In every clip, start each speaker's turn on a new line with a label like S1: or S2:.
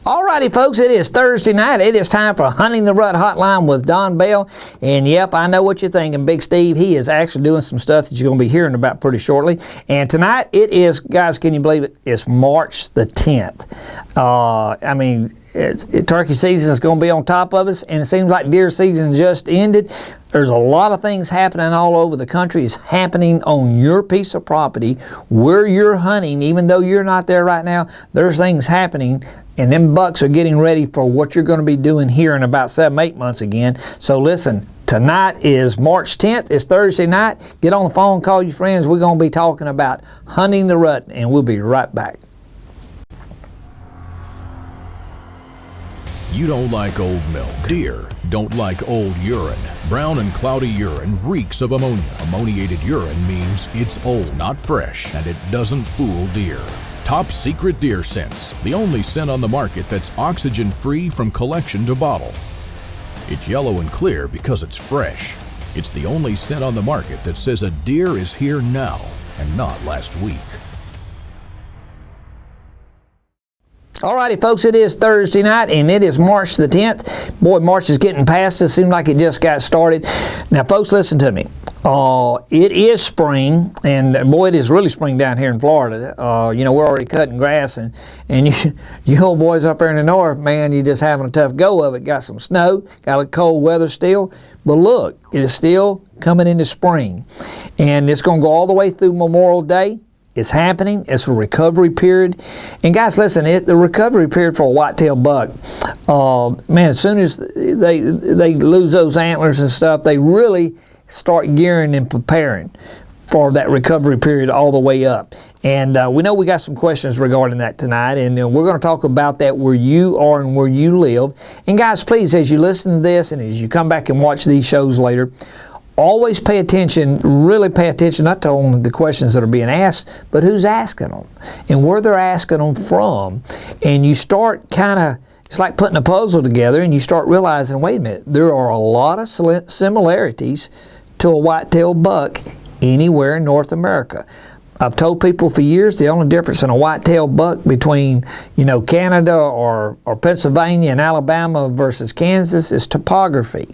S1: Alrighty, folks, it is Thursday night. It is time for Hunting the Rut Hotline with Don Bell. And yep, I know what you're thinking. Big Steve, he is actually doing some stuff that you're going to be hearing about pretty shortly. And tonight, it is, guys, can you believe it? It's March the 10th. Turkey season is going to be on top of us, and it seems like deer season just ended. There's a lot of things happening all over the country. It's happening on your piece of property where you're hunting. Even though you're not there right now, there's things happening, and them bucks are getting ready for what you're going to be doing here in about 7-8 months again. So listen, tonight is March 10th. It's Thursday night. Get on the phone, call your friends. We're going to be talking about hunting the rut, and we'll be right back.
S2: You don't like old milk. Deer don't like old urine. Brown and cloudy urine reeks of ammonia. Ammoniated urine means it's old, not fresh, and it doesn't fool deer. Top Secret Deer Scents, the only scent on the market that's oxygen-free from collection to bottle. It's yellow and clear because it's fresh. It's the only scent on the market that says a deer is here now and not last week.
S1: Alrighty, folks, it is Thursday night, and it is March the 10th. Boy, March is getting past us. Seems like it just got started. Now, folks, listen to me. It is spring, and boy, it is really spring down here in Florida. We're already cutting grass, and you old boys up there in the north, man, you're just having a tough go of it. Got some snow, got a cold weather still, but look, it is still coming into spring, and it's going to go all the way through Memorial Day. It's happening. It's a recovery period. And guys, listen, the recovery period for a whitetail buck, man, as soon as they lose those antlers and stuff, they really start gearing and preparing for that recovery period all the way up. And we know we got some questions regarding that tonight, and we're going to talk about that where you are and where you live. And guys, please, as you listen to this and as you come back and watch these shows later, always pay attention, really pay attention, not to only the questions that are being asked, but who's asking them and where they're asking them from. And you start it's like putting a puzzle together, and you start realizing, wait a minute, there are a lot of similarities to a whitetail buck anywhere in North America. I've told people for years the only difference in a whitetail buck between, Canada or Pennsylvania and Alabama versus Kansas is topography.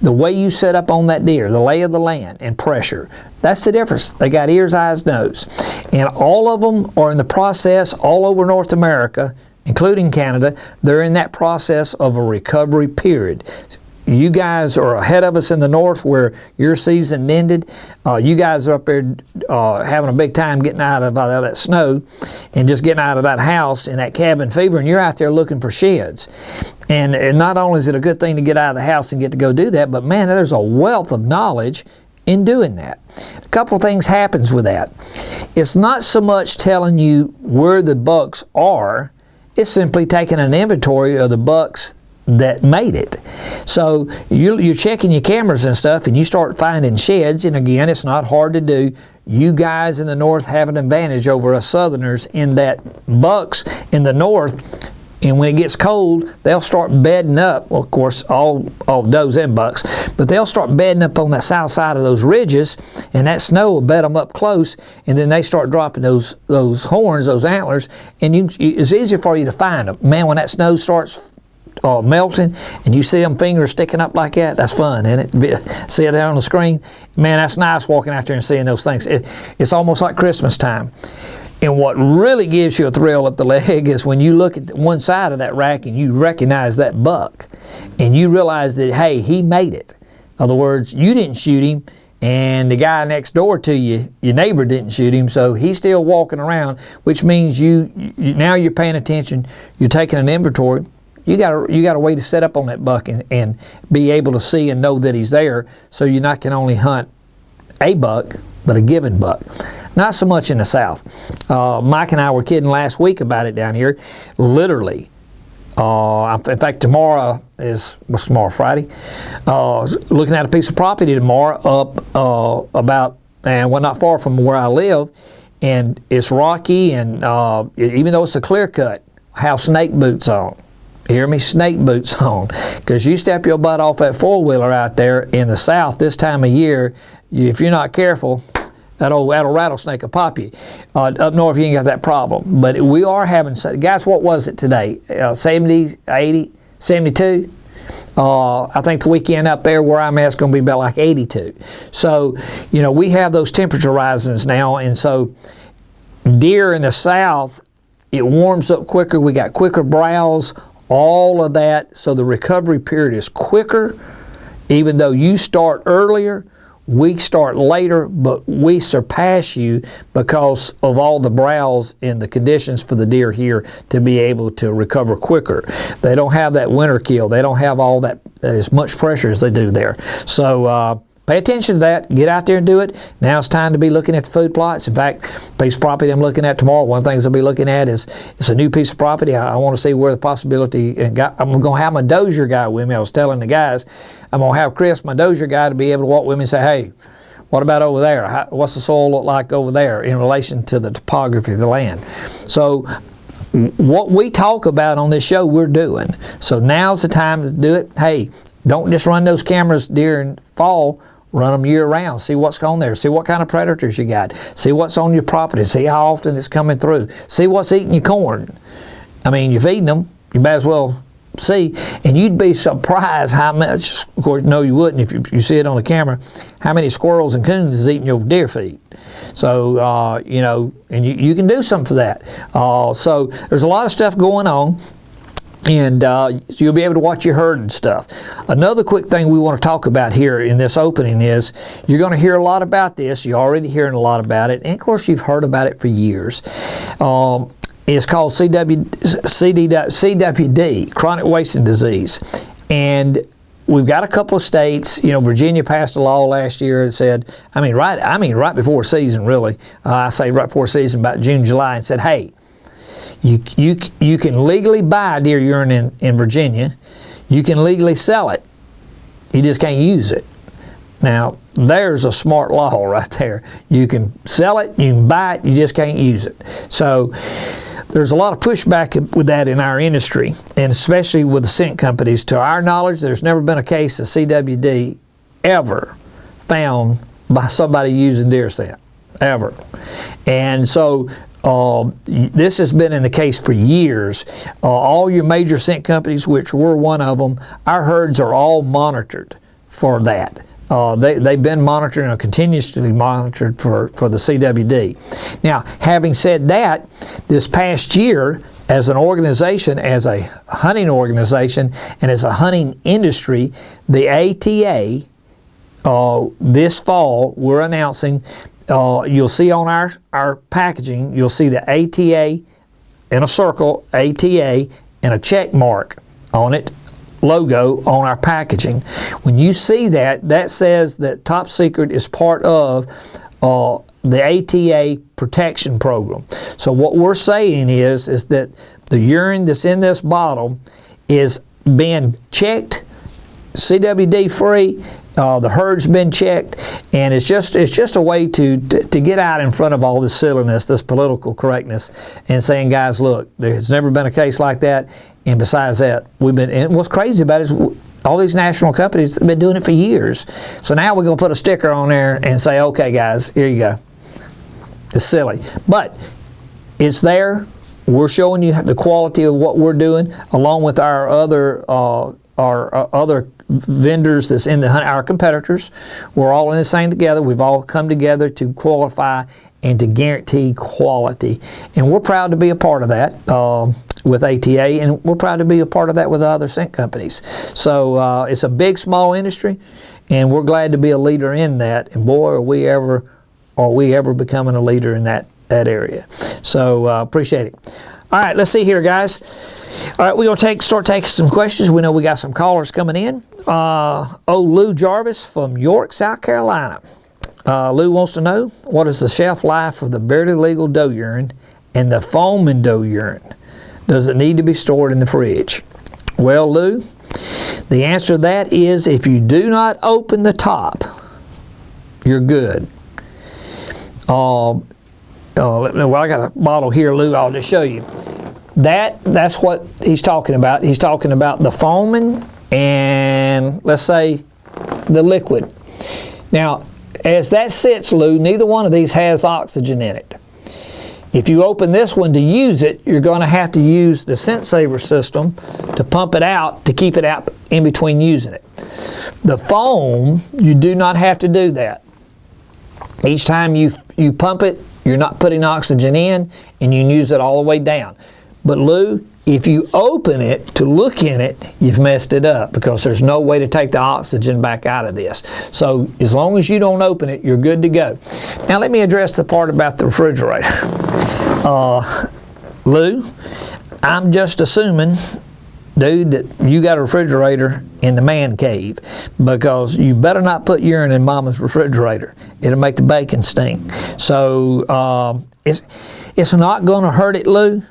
S1: The way you set up on that deer, the lay of the land and pressure, that's the difference. They got ears, eyes, nose. And all of them are in the process all over North America, including Canada. They're in that process of a recovery period. You guys are ahead of us in the north where your season ended. You guys are up there having a big time getting out of that snow and just getting out of that house in that cabin fever, and you're out there looking for sheds. And not only is it a good thing to get out of the house and get to go do that, but man, there's a wealth of knowledge in doing that. A couple of things happens with that. It's not so much telling you where the bucks are, it's simply taking an inventory of the bucks that made it. So you're checking your cameras and stuff, and you start finding sheds, and again, it's not hard to do. You guys in the north have an advantage over us southerners in that bucks in the north, and when it gets cold, they'll start bedding up. Well, of course, all does and bucks, but they'll start bedding up on that south side of those ridges, and that snow will bed them up close, and then they start dropping those horns, those antlers, and it's easier for you to find them. Man, when that snow starts melting and you see them fingers sticking up like that, that's fun, isn't it? See it there on the screen? Man, that's nice walking out there and seeing those things. It's almost like Christmas time. And what really gives you a thrill up the leg is when you look at one side of that rack and you recognize that buck and you realize that, hey, he made it. In other words, you didn't shoot him, and the guy next door to you, your neighbor, didn't shoot him, so he's still walking around, which means now you're paying attention, you're taking an inventory. You got a way to set up on that buck and be able to see and know that he's there, so you not can only hunt a buck, but a given buck. Not so much in the South. Mike and I were kidding last week about it down here. Literally, in fact, tomorrow is, what's tomorrow, Friday? Looking at a piece of property tomorrow up not far from where I live, and it's rocky, and even though it's a clear cut, have snake boots on. Hear me, snake boots on, because you step your butt off that four-wheeler out there in the South this time of year, if you're not careful, That'll rattlesnake will pop you. Up north, you ain't got that problem. But we are having, guys, what was it today? 70, 80, 72? I think the weekend up there where I'm at is going to be about like 82. So, you know, we have those temperature risings now, and so deer in the south, it warms up quicker. We got quicker browse, all of that. So the recovery period is quicker. Even though you start earlier, we start later, but we surpass you because of all the browse and the conditions for the deer here to be able to recover quicker. They don't have that winter kill. They don't have all that, as much pressure as they do there. So pay attention to that. Get out there and do it. Now it's time to be looking at the food plots. In fact, piece of property I'm looking at tomorrow, one of the things I'll be looking at is it's a new piece of property. I want to see where the possibility, and I'm going to have my dozier guy with me. I was telling the guys, I'm going to have Chris, my dozier guy, to be able to walk with me and say, hey, what about over there? What's the soil look like over there in relation to the topography of the land? So what we talk about on this show, we're doing. So now's the time to do it. Hey, don't just run those cameras during fall. Run them year round. See what's on there. See what kind of predators you got. See what's on your property. See how often it's coming through. See what's eating your corn. I mean, you're feeding them. You might as well see. And you'd be surprised how much, of course, no you wouldn't if you see it on the camera, how many squirrels and coons is eating your deer feed. So, you know, and you can do something for that. So there's a lot of stuff going on. And so you'll be able to watch your herd and stuff. Another quick thing we want to talk about here in this opening is you're going to hear a lot about this. You're already hearing a lot about it. And of course, you've heard about it for years. It's called CWD, chronic wasting disease. And we've got a couple of states. You know, Virginia passed a law last year and said, right before season, really. I say right before season, about June, July, and said, hey, you can legally buy deer urine in Virginia. You can legally sell it. You just can't use it. Now, there's a smart law right there. You can sell it, you can buy it, you just can't use it. So there's a lot of pushback with that in our industry, and especially with the scent companies. To our knowledge, there's never been a case of CWD ever found by somebody using deer scent, ever. And so this has been in the case for years. All your major scent companies, which we're one of them, our herds are all monitored for that. They've been monitored and are continuously monitored for the CWD. Now, having said that, this past year, as an organization, as a hunting organization, and as a hunting industry, the ATA, this fall, we're announcing, you'll see on our packaging, you'll see the ATA in a circle, ATA, and a check mark on it, logo on our packaging. When you see that, that says that Top Secret is part of the ATA protection program. So what we're saying is that the urine that's in this bottle is being checked, CWD free. The herd's been checked, and it's just a way to get out in front of all this silliness, this political correctness, and saying, guys, look, there's never been a case like that. And besides that, and what's crazy about it is all these national companies have been doing it for years. So now we're going to put a sticker on there and say, okay, guys, here you go. It's silly, but it's there. We're showing you the quality of what we're doing, along with our other vendors that's in the hunt, our competitors. We're all in this thing together. We've all come together to qualify and to guarantee quality. And we're proud to be a part of that with ATA, and we're proud to be a part of that with other scent companies. So it's a big, small industry, and we're glad to be a leader in that. And boy, are we ever becoming a leader in that area. So appreciate it. All right, let's see here, guys. All right, we're going to start taking some questions. We know we got some callers coming in. Lou Jarvis from York, South Carolina. Lou wants to know, what is the shelf life of the barely legal doe urine and the foaming doe urine? Does it need to be stored in the fridge? Well, Lou, the answer to that is if you do not open the top, you're good. Well, I got a bottle here, Lou. I'll just show you. That's what he's talking about. He's talking about the foaming and, let's say, the liquid. Now, as that sits, Lou, neither one of these has oxygen in it. If you open this one to use it, you're going to have to use the scent saver system to pump it out, to keep it out in between using it. The foam, you do not have to do that. Each time you pump it, you're not putting oxygen in, and you can use it all the way down. But Lou, if you open it to look in it, you've messed it up, because there's no way to take the oxygen back out of this. So as long as you don't open it, you're good to go. Now let me address the part about the refrigerator. Lou, I'm just assuming, dude, that you got a refrigerator in the man cave, because you better not put urine in Mama's refrigerator. It'll make the bacon stink. So it's not going to hurt it, Lou.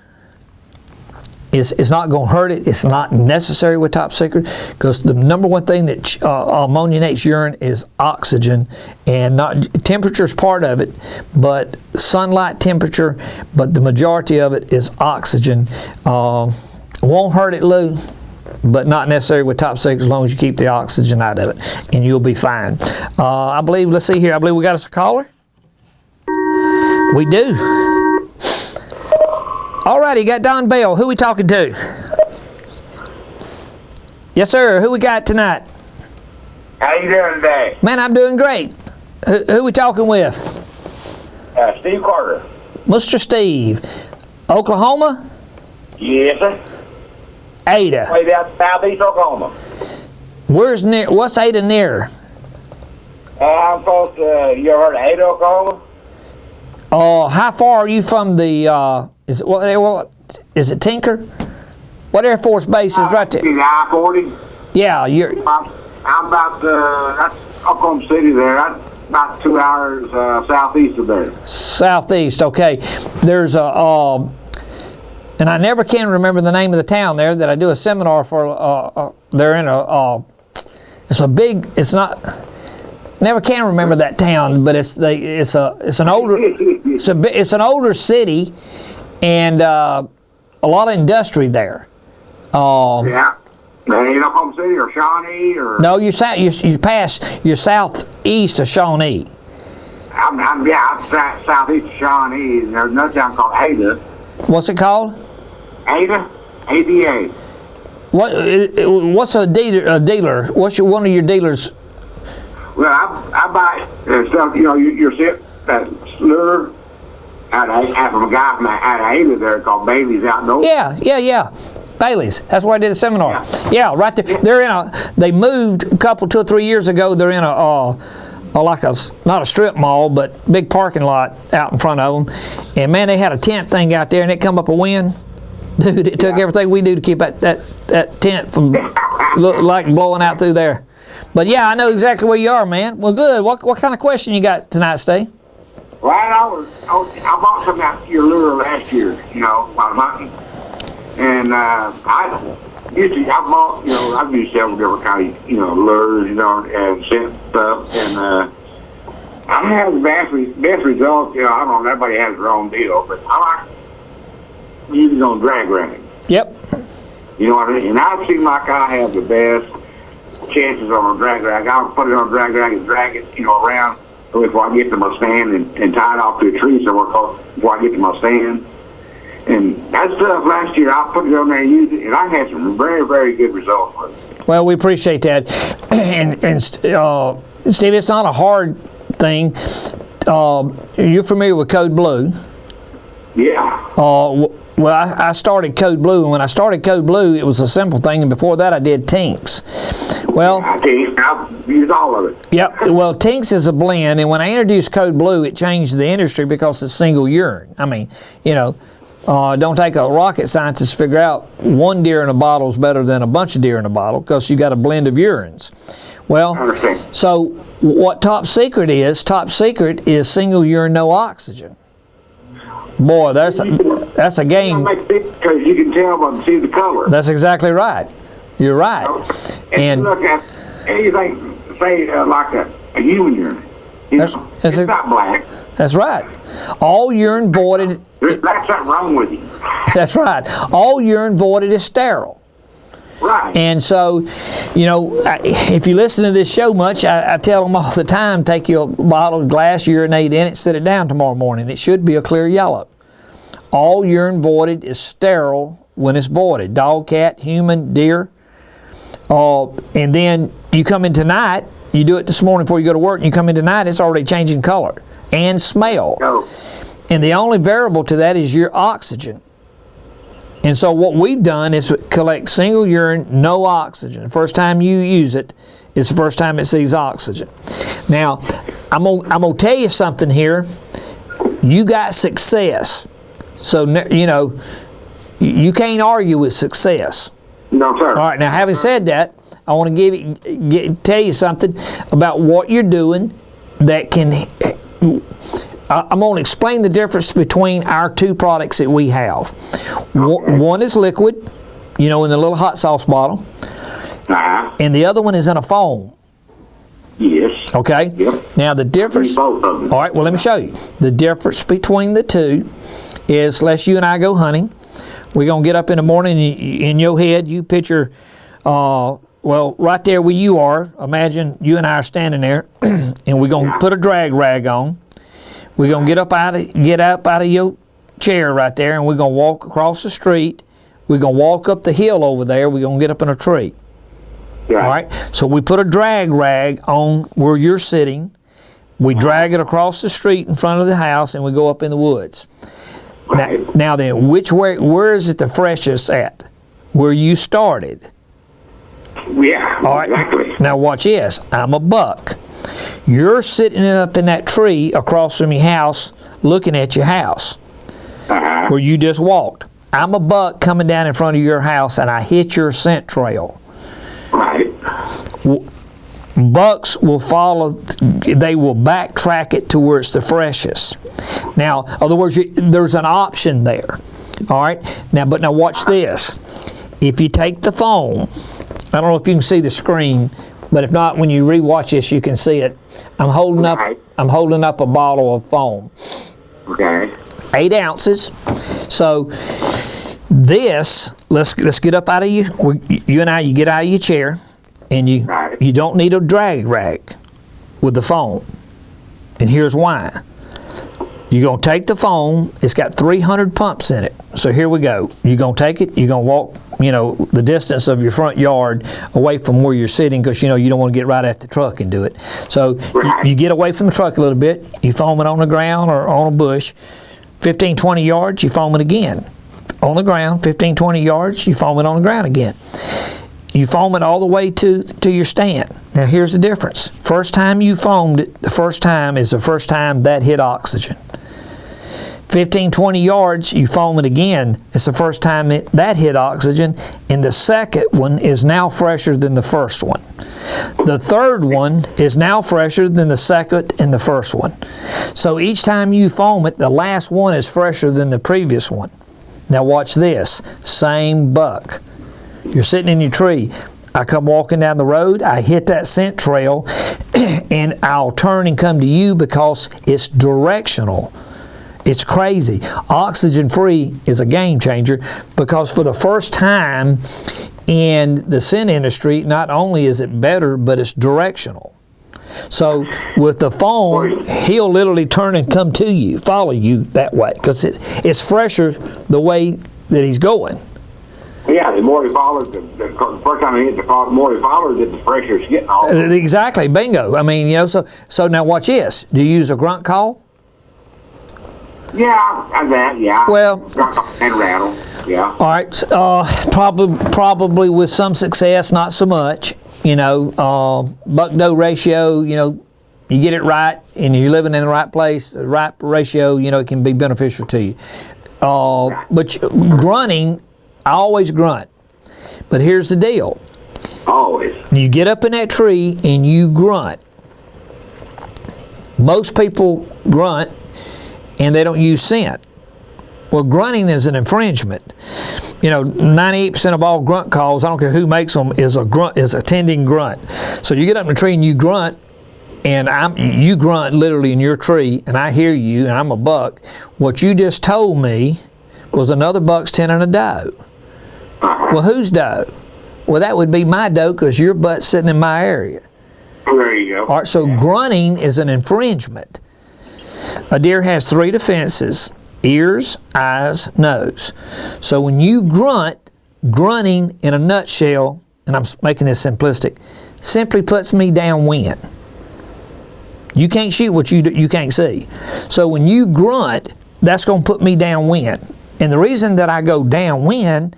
S1: It's not going to hurt it. It's not necessary with Top Secret, because the number one thing that ammoniates urine is oxygen, and temperature is part of it, but sunlight temperature, but the majority of it is oxygen. Won't hurt it, Lou, but not necessary with Top Secret as long as you keep the oxygen out of it, and you'll be fine. I believe, let's see here, I believe we got us a caller. We do. All righty, got Don Bell. Who we talking to? Yes, sir. Who we got tonight?
S3: How you doing today?
S1: Man, I'm doing great. Who we talking with?
S3: Steve Carter.
S1: Mr. Steve. Oklahoma?
S3: Yes, sir.
S1: Ada.
S3: Way down southeast Oklahoma.
S1: What's Ada near?
S3: I'm supposed to, you ever heard of Ada, Oklahoma?
S1: How far are you from the, is it Tinker? What Air Force base is right there?
S3: I-40.
S1: Yeah,
S3: I'm about, that's Oklahoma City there. That's about 2 hours southeast of there.
S1: Southeast, okay. There's a, and I never can remember the name of the town there that I do a seminar for. They're in it's not, never can remember that town, but it's an older city, and a lot of industry there.
S3: Yeah. In Oklahoma City or Shawnee or?
S1: No, you're southeast of Shawnee.
S3: I'm southeast of Shawnee, and there's another town called Ada.
S1: What's it called?
S3: Ada, ADA.
S1: What's a dealer? What's one of your dealers?
S3: Well, I buy stuff. You know, you're that lure out of a guy from out of Ada there called Bailey's Outdoors.
S1: Yeah. Bailey's. That's where I did a seminar. Yeah, right there. They moved 2 or 3 years ago. They're in not a strip mall, but big parking lot out in front of them. And man, they had a tent thing out there, and it come up a wind. Dude, it took everything we do to keep that tent from like blowing out through there. But yeah, I know exactly where you are, man. Well, good. What kind of question you got tonight, Steve?
S3: Well, I bought some out your lure last year, while hunting. And I've used several different kinds of, lures, and scent stuff. And I have the best results. I don't know, everybody has their own deal, but I like using on drag running.
S1: Yep.
S3: You know what I mean? And I seem like I have the best chances on a drag rag. I'll put it on a drag rag and drag it, around before I get to my stand and tie it off to a tree somewhere before I get to my stand. And that stuff last year, I put it on there and used it, and I had some very, very good results with it.
S1: Well, we appreciate that. And Steve, it's not a hard thing. You're familiar with Code Blue?
S3: Yeah.
S1: Well, I started Code Blue, and when I started Code Blue, it was a simple thing, and before that I did Tinks. Well,
S3: I've used all of it.
S1: Yep. Well, Tinks is a blend, and when I introduced Code Blue, it changed the industry because it's single urine. I mean, don't take a rocket scientist to figure out one deer in a bottle is better than a bunch of deer in a bottle, because you got a blend of urines. Well, so what Top Secret is single urine, no oxygen. Boy, that's a game.
S3: Because you can tell by see the color.
S1: That's exactly right. You're right.
S3: And look at anything, say like a human urine. It's not black.
S1: That's right. All urine voided.
S3: There's something wrong with you.
S1: That's right. All urine voided is sterile.
S3: Right.
S1: And so, you know, if you listen to this show much, I tell them all the time, take your bottle of glass, urinate in it, sit it down tomorrow morning. It should be a clear yellow. All urine voided is sterile when it's voided. Dog, cat, human, deer. And then you come in tonight, you do it this morning before you go to work, and you come in tonight, it's already changing color and smell.
S3: Oh.
S1: And the only variable to that is your oxygen. And so what we've done is collect single urine, no oxygen. The first time you use it, it's the first time it sees oxygen. Now, I'm gonna tell you something here. You got success. So, you know, you can't argue with success.
S3: No, sir.
S1: All right, now having said that, I want to tell you something about what you're doing that can... I'm going to explain the difference between our two products that we have.
S3: Okay.
S1: One is liquid, you know, in the little hot sauce bottle, and the other one is in a foam.
S3: Yes.
S1: Okay?
S3: Yep.
S1: Now the difference...
S3: Both of them.
S1: All right, well, let me show you. The difference between the two is, let's you and I go hunting. We're going to get up in the morning, in your head, you picture... well, right there where you are, imagine you and I are standing there, and we're going to put a drag rag on. We're going to get up out of your chair right there, and we're going to walk across the street. We're going to walk up the hill over there. We're going to get up in a tree.
S3: Yeah.
S1: All right? So we put a drag rag on where you're sitting. We drag it across the street in front of the house, and we go up in the woods.
S3: Right.
S1: Now then, where is it the freshest at? Where you started.
S3: Yeah,
S1: All right.
S3: exactly.
S1: Now watch this. I'm a buck. You're sitting up in that tree across from your house looking at your house where you just walked. I'm a buck coming down in front of your house and I hit your scent trail.
S3: Right.
S1: Bucks will follow, they will backtrack it to where it's the freshest. Now, in other words, there's an option there. All right? Now watch this. If you take the foam, I don't know if you can see the screen, but if not, when you rewatch this, you can see it. I'm holding up a bottle of foam.
S3: Okay.
S1: 8 ounces. So this, let's get up out of you and I. You get out of your chair, and you don't need a drag rag with the foam. And here's why. You're gonna take the foam. It's got 300 pumps in it. So here we go. You're gonna take it. You're gonna walk, you know, the distance of your front yard away from where you're sitting, because you know you don't want to get right at the truck and do it. So you get away from the truck a little bit. You foam it on the ground or on a bush. 15, 20 yards. You foam it again on the ground. 15, 20 yards. You foam it on the ground again. You foam it all the way to your stand. Now here's the difference. First time you foamed it, the first time is the first time that hit oxygen. 15, 20 yards, you foam it again. It's the first time that hit oxygen, and the second one is now fresher than the first one. The third one is now fresher than the second and the first one. So each time you foam it, the last one is fresher than the previous one. Now watch this. Same buck. You're sitting in your tree. I come walking down the road, I hit that scent trail, and I'll turn and come to you because it's directional. It's crazy. Oxygen free is a game changer, because for the first time in the scent industry, not only is it better, but it's directional. So with the foam, he'll literally turn and come to you, follow you that way, because it's fresher the way that he's going.
S3: Yeah, the more he follows, the first time he hits the more he follows it, the fresher it's getting all.
S1: Exactly, bingo. I mean, you know, so now watch this. Do you use a grunt call?
S3: Yeah, and that, yeah.
S1: Well,
S3: and rattle, yeah.
S1: All right, probably with some success, not so much. You know, buck-doe ratio, you know, you get it right and you're living in the right place, the right ratio, you know, it can be beneficial to you. But grunting, I always grunt. But here's the deal.
S3: Always.
S1: You get up in that tree and you grunt. Most people grunt and they don't use scent. Well, grunting is an infringement. You know, 98% of all grunt calls, I don't care who makes them, is a tending grunt. So you get up in the tree and you grunt, and you grunt literally in your tree, and I hear you, and I'm a buck. What you just told me was another buck's tending a doe. Well, whose doe? Well, that would be my doe because your butt's sitting in my area.
S3: There you go.
S1: All right, so grunting is an infringement. A deer has 3 defenses: ears, eyes, nose. So when you grunt, grunting in a nutshell, and I'm making this simplistic, simply puts me downwind. You can't shoot what you can't see. So when you grunt, that's going to put me downwind. And the reason that I go downwind,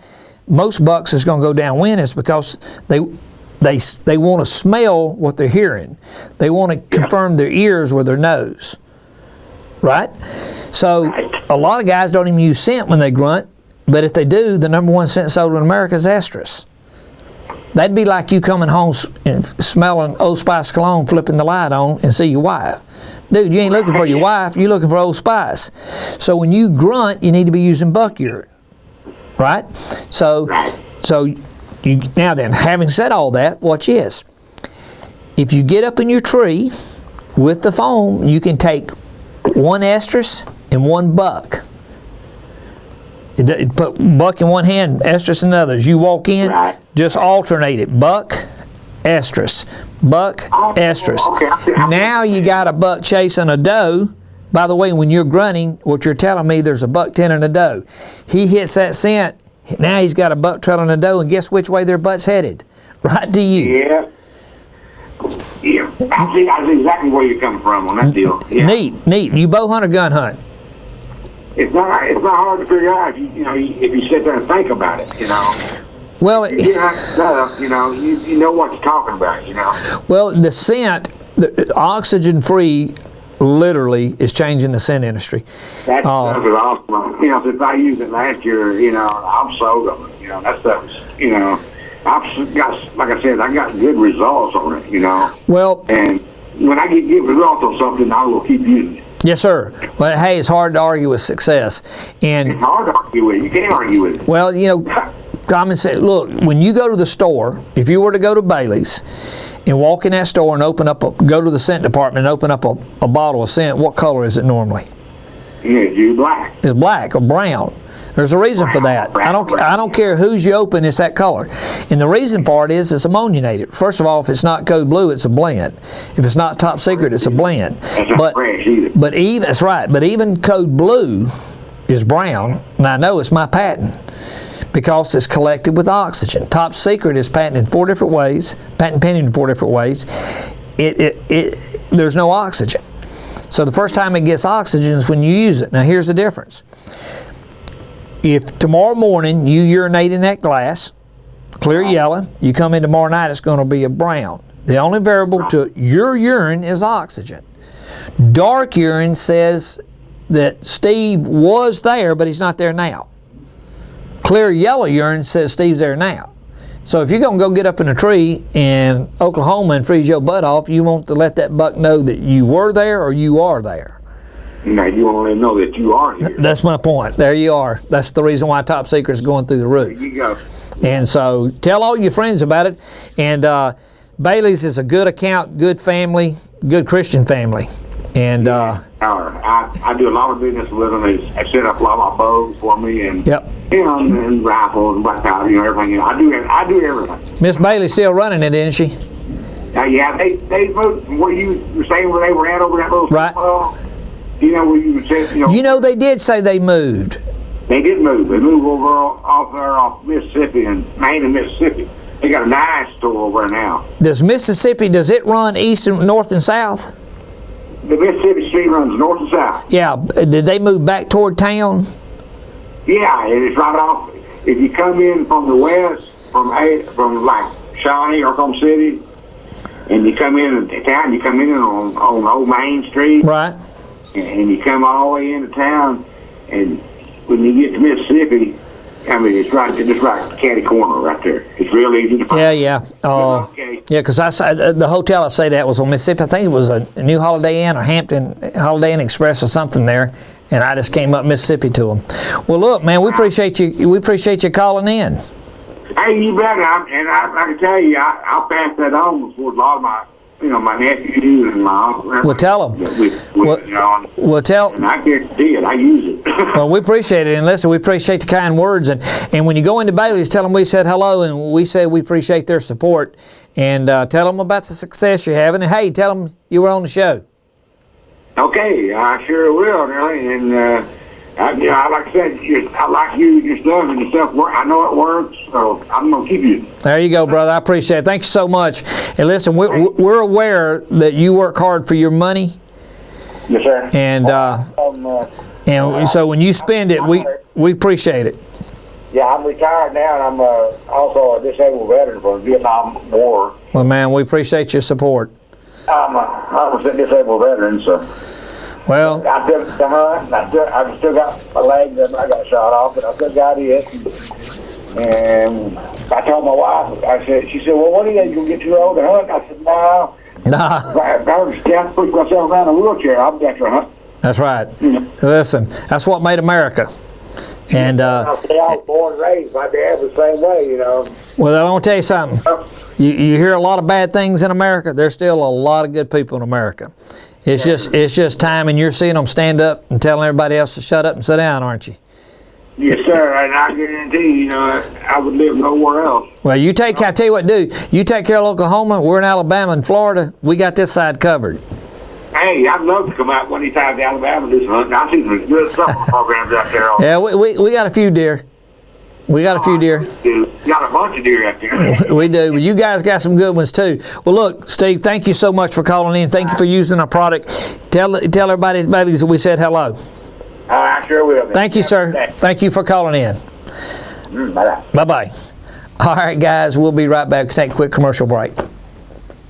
S1: most bucks is going to go downwind, is because they want to smell what they're hearing. They want to confirm their ears with their nose. Right? So a lot of guys don't even use scent when they grunt, but if they do, the number 1 scent sold in America is estrus. That'd be like you coming home and smelling Old Spice cologne, flipping the light on, and see your wife. Dude, you ain't looking for your wife, you're looking for Old Spice. So when you grunt, you need to be using buck urine. Right? So you, now then, having said all that, watch this. If you get up in your tree with the phone, you can take 1 estrus and 1 buck. You put buck in one hand, estrus in the other. As you walk in, just alternate it. Buck, estrus. Buck, estrus. Now you got a buck chasing a doe. By the way, when you're grunting, what you're telling me, there's a buck tending a doe. He hits that scent. Now he's got a buck trailing a doe, and guess which way their butt's headed? Right to you.
S3: Yeah. Yeah. I see exactly where you're coming from on that deal. Yeah.
S1: Neat. You bow hunt or gun hunt?
S3: It's not hard to figure out if you sit there and think about it,
S1: Well,
S3: you know what you're talking about,
S1: Well, the scent, the oxygen-free, literally is changing the scent industry.
S3: That stuff is awesome. Since I used it last year, I'm sold on it. That stuff's, I've got, like I said, I got good results on it,
S1: Well,
S3: and when I get good results on something, I will keep using it.
S1: Yes, sir. Well, hey, it's hard to argue with success. And
S3: it's hard to argue with it. You can't argue with it.
S1: Well, common sense. Look, when you go to the store, if you were to go to Bailey's and walk in that store and go to the scent department and open up a bottle of scent, what color is it normally?
S3: Yeah, it's black.
S1: It's black or brown. There's a reason for that. I don't care whose you open, it's that color. And the reason for it is it's ammoniated. First of all, if it's not code blue, it's a blend. If it's not top secret, it's a blend.
S3: It's not fresh either.
S1: But even code blue is brown, and I know it's my patent because it's collected with oxygen. Top secret is patent pending in 4 different ways. There's no oxygen. So the first time it gets oxygen is when you use it. Now here's the difference. If tomorrow morning you urinate in that glass, clear yellow, you come in tomorrow night, it's going to be a brown. The only variable to your urine is oxygen. Dark urine says that Steve was there, but he's not there now. Clear yellow urine says Steve's there now. So if you're going to go get up in a tree in Oklahoma and freeze your butt off, you want to let that buck know that you were there or you are there.
S3: Now you want to let them know that you are here.
S1: That's my point. There you are. That's the reason why Top Secret is going through the roof.
S3: There you go.
S1: And so tell all your friends about it. And Bailey's is a good account, good family, good Christian family. And
S3: I do a lot of business with them. They set up a lot of my bows for me, and and rifles and black powder, everything. I do everything.
S1: Miss Bailey's still running it, isn't she?
S3: Yeah, they moved from where you were saying where they were at over that little
S1: right.
S3: Where you said,
S1: they did say they moved.
S3: They did move. They moved over off Mississippi and Maine and Mississippi. They got a nice store over there now.
S1: Does it run east and north and south?
S3: The Mississippi Street runs north and south.
S1: Yeah. Did they move back toward town?
S3: Yeah, it's right off. If you come in from the west, from like Shawnee or Oklahoma City, and you come into town, you come in on Old Main Street.
S1: Right.
S3: And you come all the way into town, and when you get to Mississippi, it's right catty corner right there. It's real easy to find.
S1: Yeah. Yeah, because the hotel I stayed at was on Mississippi. I think it was a New Holiday Inn or Hampton Holiday Inn Express or something there, and I just came up Mississippi to them. Well, look, man, we appreciate you. We appreciate you calling in.
S3: Hey, you bet. And I can tell you, I'll pass that on before a lot of my my nephew and my uncle.
S1: Well, tell them. Well, tell.
S3: And I guarantee it. I use it.
S1: Well, we appreciate it, and listen, we appreciate the kind words, and when you go into Bailey's, tell them we said hello, and we said we appreciate their support, and tell them about the success you're having, and hey, tell them you were on the show.
S3: Okay, I sure will, really, and like I said, I like you, your stuff, and your stuff. I know it works, so I'm gonna keep you.
S1: There you go, brother. I appreciate it. Thank you so much. And listen, we're aware that you work hard for your money.
S3: Yes, sir.
S1: And so when you spend it, we appreciate it.
S3: Yeah, I'm retired now, and I'm also a disabled veteran from the Vietnam War.
S1: Well, man, we appreciate your support.
S3: I'm a disabled veteran, so.
S1: Well,
S3: I still hunt. I've still got my leg that I got shot off, but I still got it. And I told my wife, she said, well, what are you going to get too old to hunt? I said, no.
S1: Nah.
S3: If I have to push myself around in a wheelchair, I'll be after a hunt.
S1: That's right. Listen, that's what made America. And
S3: I was born and raised. My dad was the same way,
S1: Well, I want to tell you something. You hear a lot of bad things in America. There's still a lot of good people in America. It's just time, and you're seeing them stand up and telling everybody else to shut up and sit down, aren't you?
S3: Yes, sir. And I guarantee, I would live nowhere else.
S1: Well, I tell you what, you take care of Oklahoma. We're in Alabama and Florida. We got this side covered.
S3: Hey, I'd love to come out one of these times to Alabama and do some hunting. I've seen some good summer programs out there.
S1: Yeah, we got a few deer. We got a few deer.
S3: We got a bunch of deer out there.
S1: We do. Well, you guys got some good ones too. Well, look, Steve, thank you so much for calling in. Thank you for using our product. Tell everybody at Bailey's that we said hello.
S3: I sure will. Man.
S1: Thank you, sir. Thank you for calling in.
S3: Bye-bye.
S1: Bye-bye. All right, guys, we'll be right back. Take a quick commercial break.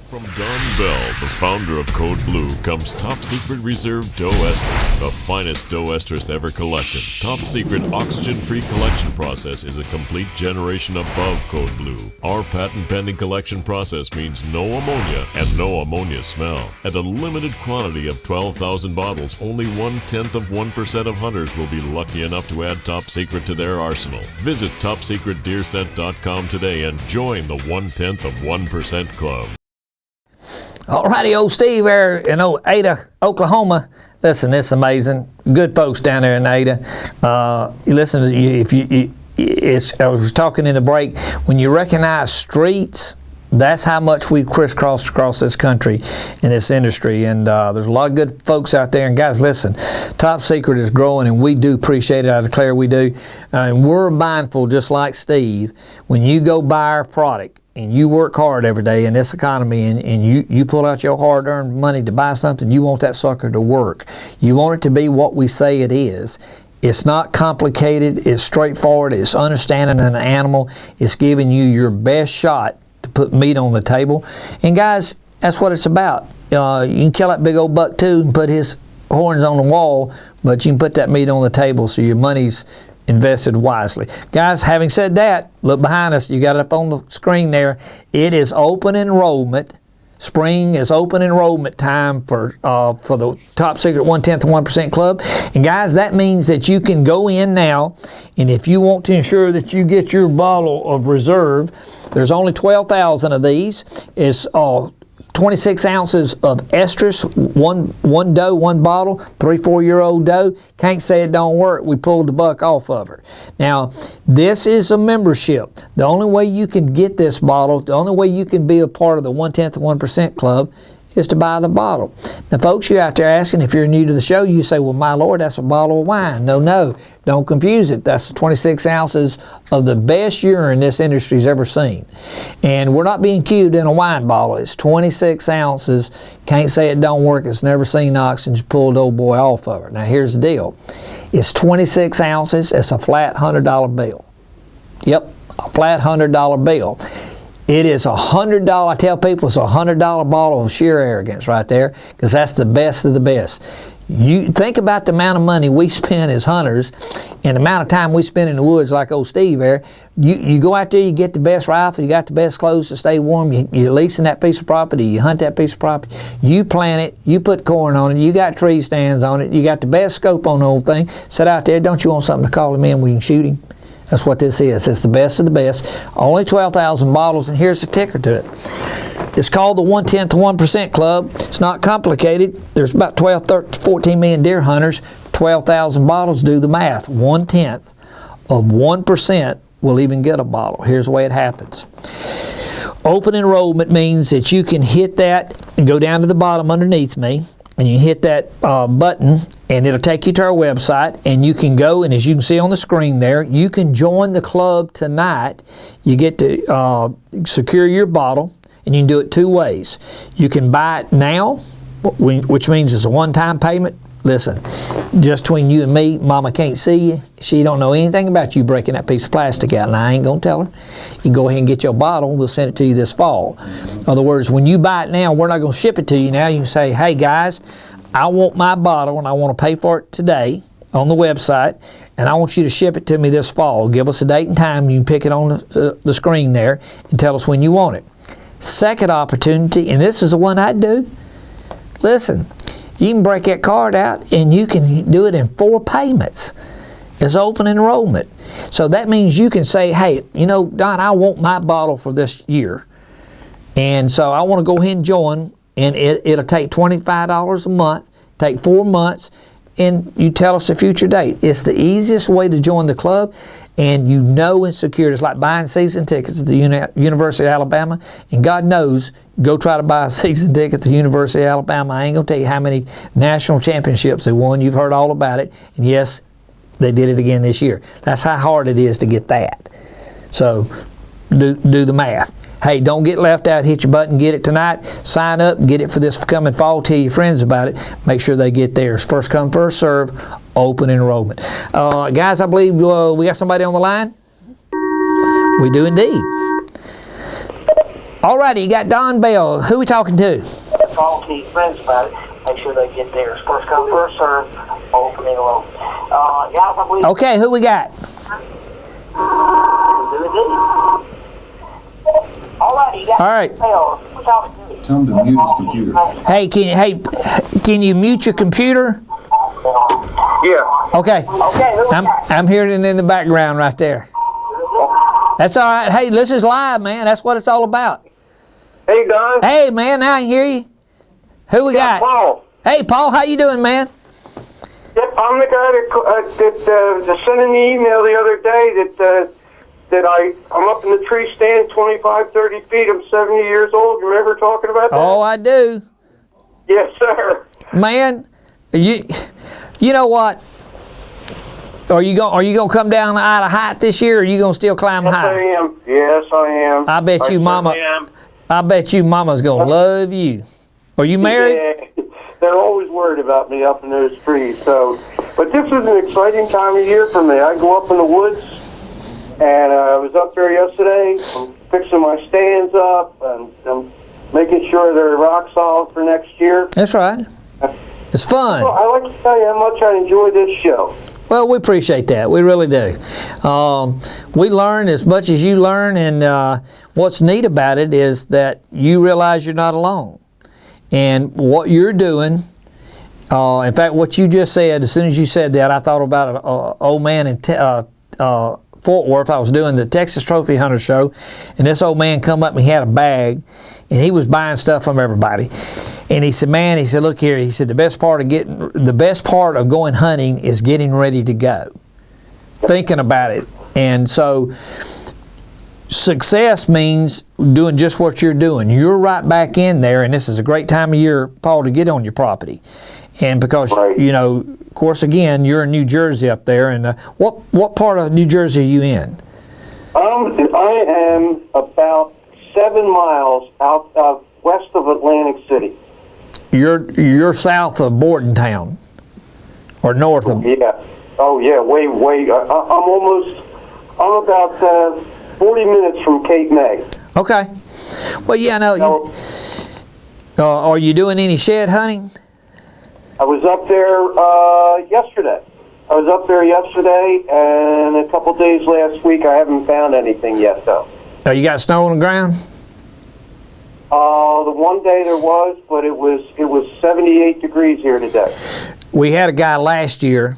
S4: From Don Bell, the founder of Code Blue, comes Top Secret Reserve Doe Estrus, the finest doe estrus ever collected. Top Secret oxygen-free collection process is a complete generation above Code Blue. Our patent-pending collection process means no ammonia and no ammonia smell. At a limited quantity of 12,000 bottles, only 0.1% of hunters will be lucky enough to add Top Secret to their arsenal. Visit TopSecretDeerScent.com today and join the 1% club.
S1: Alrighty, old Steve there in Ada, Oklahoma. Listen, it's amazing. Good folks down there in Ada. Listen, I was talking in the break. When you recognize streets, that's how much we've crisscrossed across this country in this industry. And there's a lot of good folks out there. And guys, listen, Top Secret is growing, and we do appreciate it. I declare we do. And we're mindful, just like Steve, when you go buy our product, and you work hard every day in this economy, and you pull out your hard-earned money to buy something, you want that sucker to work. You want it to be what we say it is. It's not complicated. It's straightforward. It's understanding an animal. It's giving you your best shot to put meat on the table. And guys, that's what it's about. You can kill that big old buck too and put his horns on the wall, but you can put that meat on the table so your money's invested wisely. Guys, having said that, look behind us. You got it up on the screen there. It is open enrollment. Spring is open enrollment time for the Top Secret 1% Club. And guys, that means that you can go in now, and if you want to ensure that you get your bottle of reserve, there's only 12,000 of these. It's 26 ounces of estrus, one doe, one bottle, 3-4-year-old doe. Can't say it don't work. We pulled the buck off of her. Now, this is a membership. The only way you can get this bottle, the only way you can be a part of the 1% Club is to buy the bottle. Now, folks, you're out there asking, if you're new to the show, you say, well, my Lord, that's a bottle of wine. No, don't confuse it. That's 26 ounces of the best urine this industry's ever seen. And we're not being cubed in a wine bottle. It's 26 ounces. Can't say it don't work. It's never seen oxygen. Just pulled old boy off of her. Now, here's the deal. It's 26 ounces. It's a flat $100 bill. Yep, a flat $100 bill. It is $100. I tell people it's a $100 bottle of sheer arrogance right there, because that's the best of the best. You think about the amount of money we spend as hunters and the amount of time we spend in the woods like old Steve there. You go out there, you get the best rifle, you got the best clothes to stay warm, you're leasing that piece of property, you hunt that piece of property, you plant it, you put corn on it, you got tree stands on it, you got the best scope on the whole thing. Sit out there, don't you want something to call him in when you can shoot him? That's what this is. It's the best of the best. Only 12,000 bottles, and here's the ticker to it. It's called the 1/10 to 1% Club. It's not complicated. There's about 12, 13, 14 million deer hunters. 12,000 bottles, do the math. 1/10 of 1% will even get a bottle. Here's the way it happens. Open enrollment means that you can hit that and go down to the bottom underneath me, and you hit that button, and it'll take you to our website, and you can go, and as you can see on the screen there, you can join the club tonight. You get to secure your bottle, and you can do it two ways. You can buy it now, which means it's a one-time payment. Listen, just between you and me, Mama can't see you. She don't know anything about you breaking that piece of plastic out, and I ain't gonna tell her. You can go ahead and get your bottle. We'll send it to you this fall. In other words, when you buy it now, we're not gonna ship it to you now. You can say, hey guys, I want my bottle and I want to pay for it today on the website, and I want you to ship it to me this fall. Give us a date and time. You can pick it on the screen there and tell us when you want it. Second opportunity, and this is the one I'd do. Listen. You can break that card out and you can do it in 4 payments. It's open enrollment. So that means you can say, hey, you know, Don, I want my bottle for this year. And so I want to go ahead and join, and it'll take $25 a month, take 4 months, and you tell us the future date. It's the easiest way to join the club, and you know it's secure. It's like buying season tickets at the University of Alabama, and God knows, go try to buy a season ticket at the University of Alabama. I ain't going to tell you how many national championships they won. You've heard all about it, and yes, they did it again this year. That's how hard it is to get that. So do the math. Hey, don't get left out. Hit your button, get it tonight. Sign up, get it for this coming fall. Tell your friends about it. Make sure they get theirs. First come, first serve, open enrollment. Guys, I believe we got somebody on the line. We do indeed. All righty, you got Don Bell. Who are we talking to?
S5: Call to your friends about it. Make sure they get theirs. First come, first serve, open enrollment. Guys, I believe.
S1: Okay, who we got?
S5: All right.
S6: Tell him to mute his computer.
S1: Hey, can you mute your computer?
S3: Yeah.
S1: Okay. I'm hearing it in the background right there. That's all right. Hey, this is live, man. That's what it's all about.
S3: Hey, Don.
S1: Hey, man, I hear you. Who we got?
S3: Paul.
S1: Hey, Paul, how you doing, man?
S3: Yep, I'm the guy that sent an email the other day that I'm up in the tree stand 25, 30 feet. I'm 70 years old. You remember talking about that?
S1: Oh, I do.
S3: Yes, sir.
S1: Man, you know what? Are you gonna come down out of height this year, or are you gonna still climb high?
S3: Yes, I am.
S1: I bet you, Mama's gonna love you. Are you married?
S3: Yeah, they're always worried about me up in those trees. So, but this is an exciting time of year for me. I go up in the woods, and I was up there yesterday. I'm fixing my stands up, and I'm making sure they're rock solid for next year.
S1: That's right. It's fun.
S3: Well, I'd like to tell you how much I enjoy this show.
S1: Well, we appreciate that. We really do. We learn as much as you learn, and what's neat about it is that you realize you're not alone. And what you're doing, in fact, what you just said, as soon as you said that, I thought about an old man in Fort Worth. I was doing the Texas Trophy Hunter show, and this old man come up and he had a bag, and he was buying stuff from everybody. And he said, man, he said, look here, he said, the best part of going hunting is getting ready to go, thinking about it. And so success means doing just what you're doing. You're right back in there, and this is a great time of year, Paul, to get on your property. And because, you know, of course, again, you're in New Jersey up there. And what part of New Jersey are you in?
S3: I am about 7 miles out west of Atlantic City.
S1: You're south of Bordentown, or north of.
S3: Yeah. Oh yeah, way. I'm about 40 minutes from Cape May.
S1: Okay. Well, yeah, no. Are you doing any shed hunting?
S3: I was up there yesterday. And a couple days last week. I haven't found anything yet, though.
S1: Oh, you got snow on the ground?
S3: The one day there was, but it was 78 degrees here today.
S1: We had a guy last year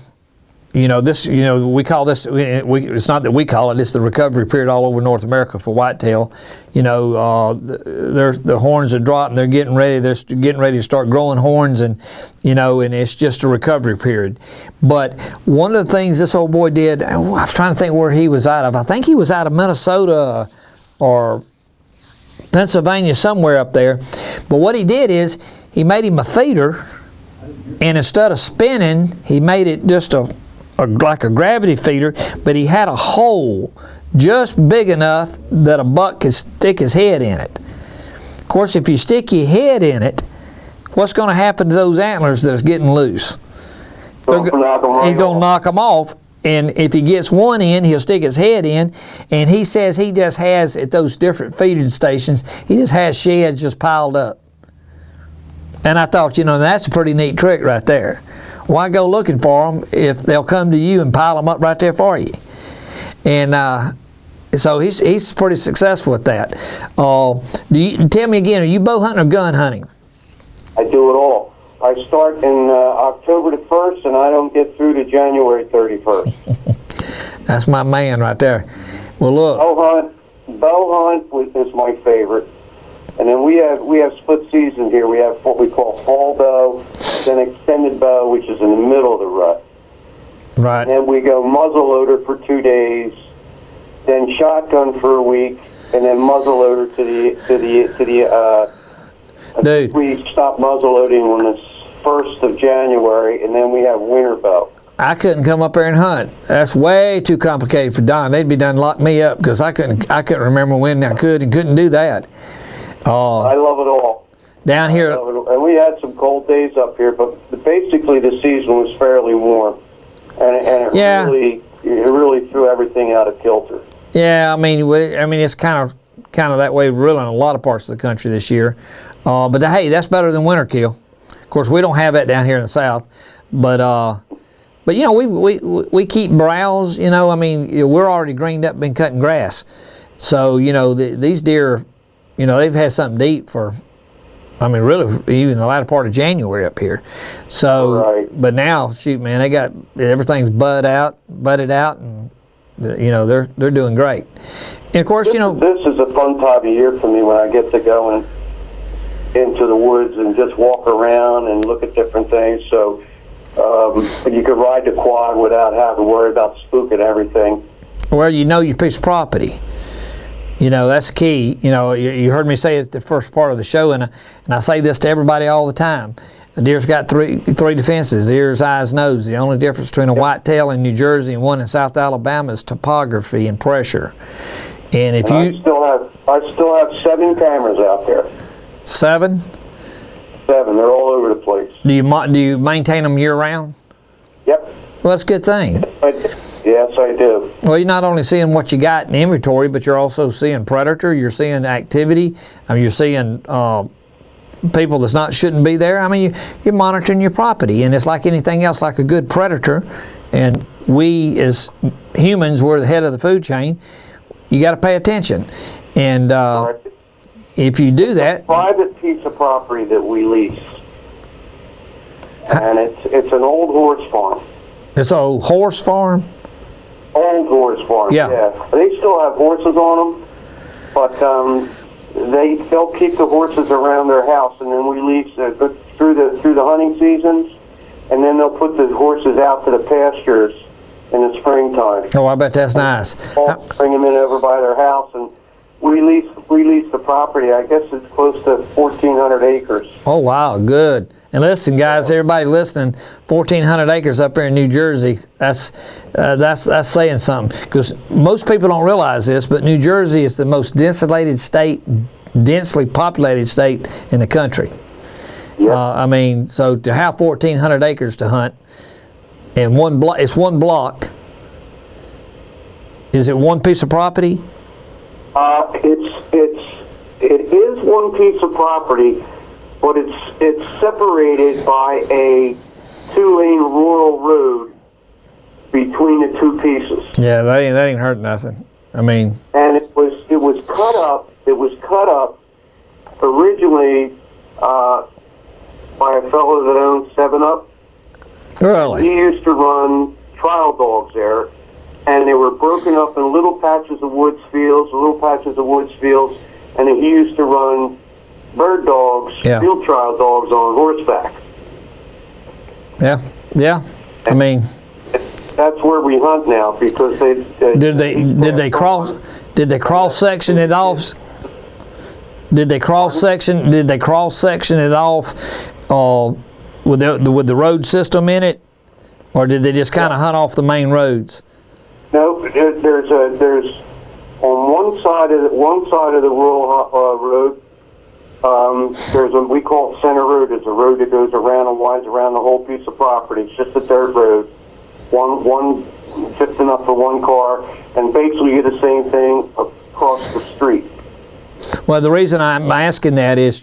S1: this, we call this, it's not that we call it, it's the recovery period all over North America for whitetail. The horns are dropping, they're getting ready to start growing horns, and it's just a recovery period. But one of the things this old boy did, I was trying to think where he was out of. I think he was out of Minnesota or Pennsylvania, somewhere up there. But what he did is he made him a feeder, and instead of spinning, he made it just like a gravity feeder, but he had a hole just big enough that a buck could stick his head in it. Of course, if you stick your head in it, what's going to happen to those antlers that's getting loose? He's going to knock them off, and if he gets one in, he'll stick his head in, and he says he just has, at those different feeding stations, he just has sheds just piled up. And I thought, that's a pretty neat trick right there. Why go looking for them if they'll come to you and pile them up right there for you? And so he's pretty successful with that. Tell me again, are you bow hunting or gun hunting?
S7: I do it all. I start in October the 1st, and I don't get through to January 31st.
S1: That's my man right there. Well, look.
S7: Bow hunt is my favorite. And then we have split season here. We have what we call fall bow, then extended bow, which is in the middle of the rut.
S1: Right.
S7: And then we go muzzleloader for 2 days, then shotgun for a week, and then muzzleloader to the
S1: Dude.
S7: We stop muzzleloading on the 1st of January, and then we have winter bow.
S1: I couldn't come up there and hunt. That's way too complicated for Don. They'd be done lock me up because I couldn't remember when I could and couldn't do that.
S7: I love it all.
S1: Down here,
S7: and we had some cold days up here, but basically the season was fairly warm, and it really threw everything out of kilter.
S1: Yeah, I mean it's kind of that way really in a lot of parts of the country this year. But hey, that's better than winter kill. Of course, we don't have that down here in the South, but we keep browse. We're already greened up, been cutting grass, so these deer. They've had something to eat for, really, even the latter part of January up here. So,
S7: right.
S1: But now, shoot, man, they got everything's budded out, and they're doing great. And of course,
S7: this is a fun time of year for me when I get to go into the woods and just walk around and look at different things. So you could ride the quad without having to worry about spooking everything.
S1: Well, your piece of property. That's key. You heard me say it at the first part of the show, and I say this to everybody all the time. A deer's got three defenses: ears, eyes, nose. The only difference between a whitetail in New Jersey and one in South Alabama is topography and pressure. And if
S7: I still have 7 cameras out there.
S1: 7?
S7: 7. They're all over the place.
S1: Do you maintain them year round?
S7: Yep.
S1: Well, that's a good thing.
S7: Yes, I do.
S1: Well, you're not only seeing what you got in inventory, but you're also seeing predator. You're seeing activity. You're seeing people that's shouldn't be there. You're monitoring your property, and it's like anything else, like a good predator. And we as humans, we're the head of the food chain. You got to pay attention, and if you do that,
S7: it's a private piece of property that we lease, and it's an old horse farm.
S1: It's an old horse farm.
S7: Old horse farm. Yeah. They still have horses on them, but they'll keep the horses around their house, and then we lease through the hunting seasons, and then they'll put the horses out to the pastures in the springtime.
S1: Oh, I bet that's nice.
S7: Bring them in over by their house, and we lease the property. I guess it's close to 1,400 acres.
S1: Oh wow, good. And listen, guys, everybody listening, 1,400 acres up there in New Jersey, that's saying something. Because most people don't realize this, but New Jersey is the most densely populated state in the country. Yep. So to have 1,400 acres to hunt, and it's one block. Is it one piece of property?
S7: It is one piece of property, but it's separated by a 2-lane rural road between the two pieces.
S1: Yeah, that ain't hurt nothing.
S7: And it was cut up. It was cut up originally by a fellow that owned 7-Up.
S1: Really?
S7: He used to run trial dogs there, and they were broken up in little patches of woods fields, and he used to run bird dogs, field trial dogs on horseback.
S1: Yeah. I mean,
S7: that's where we hunt now because they
S1: did they cross section it off? Did they cross section it off with the road system in it, or did they just kind of hunt off the main roads?
S7: No, there's on one side of the rural road. There's what we call center road. It's a road that goes around and winds around the whole piece of property. It's just a dirt road, one just enough for one car, and basically you do the same thing across the street.
S1: Well, the reason I'm asking that is,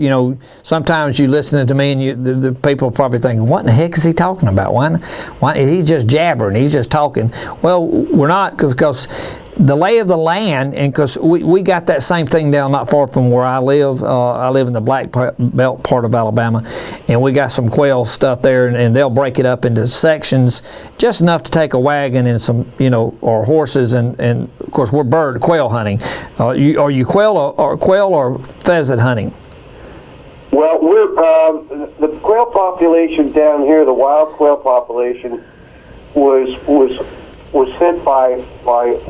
S1: sometimes you listening to me and the people probably thinking, what in the heck is he talking about? Why he's just jabbering, he's just talking. Well, we're not, because the lay of the land, and because we got that same thing down not far from where I live. I live in the Black Belt part of Alabama, and we got some quail stuff there, and they'll break it up into sections just enough to take a wagon and some, or horses, and of course we're quail hunting. Are you quail or pheasant hunting?
S7: Well, we're the quail population down here. The wild quail population was hit by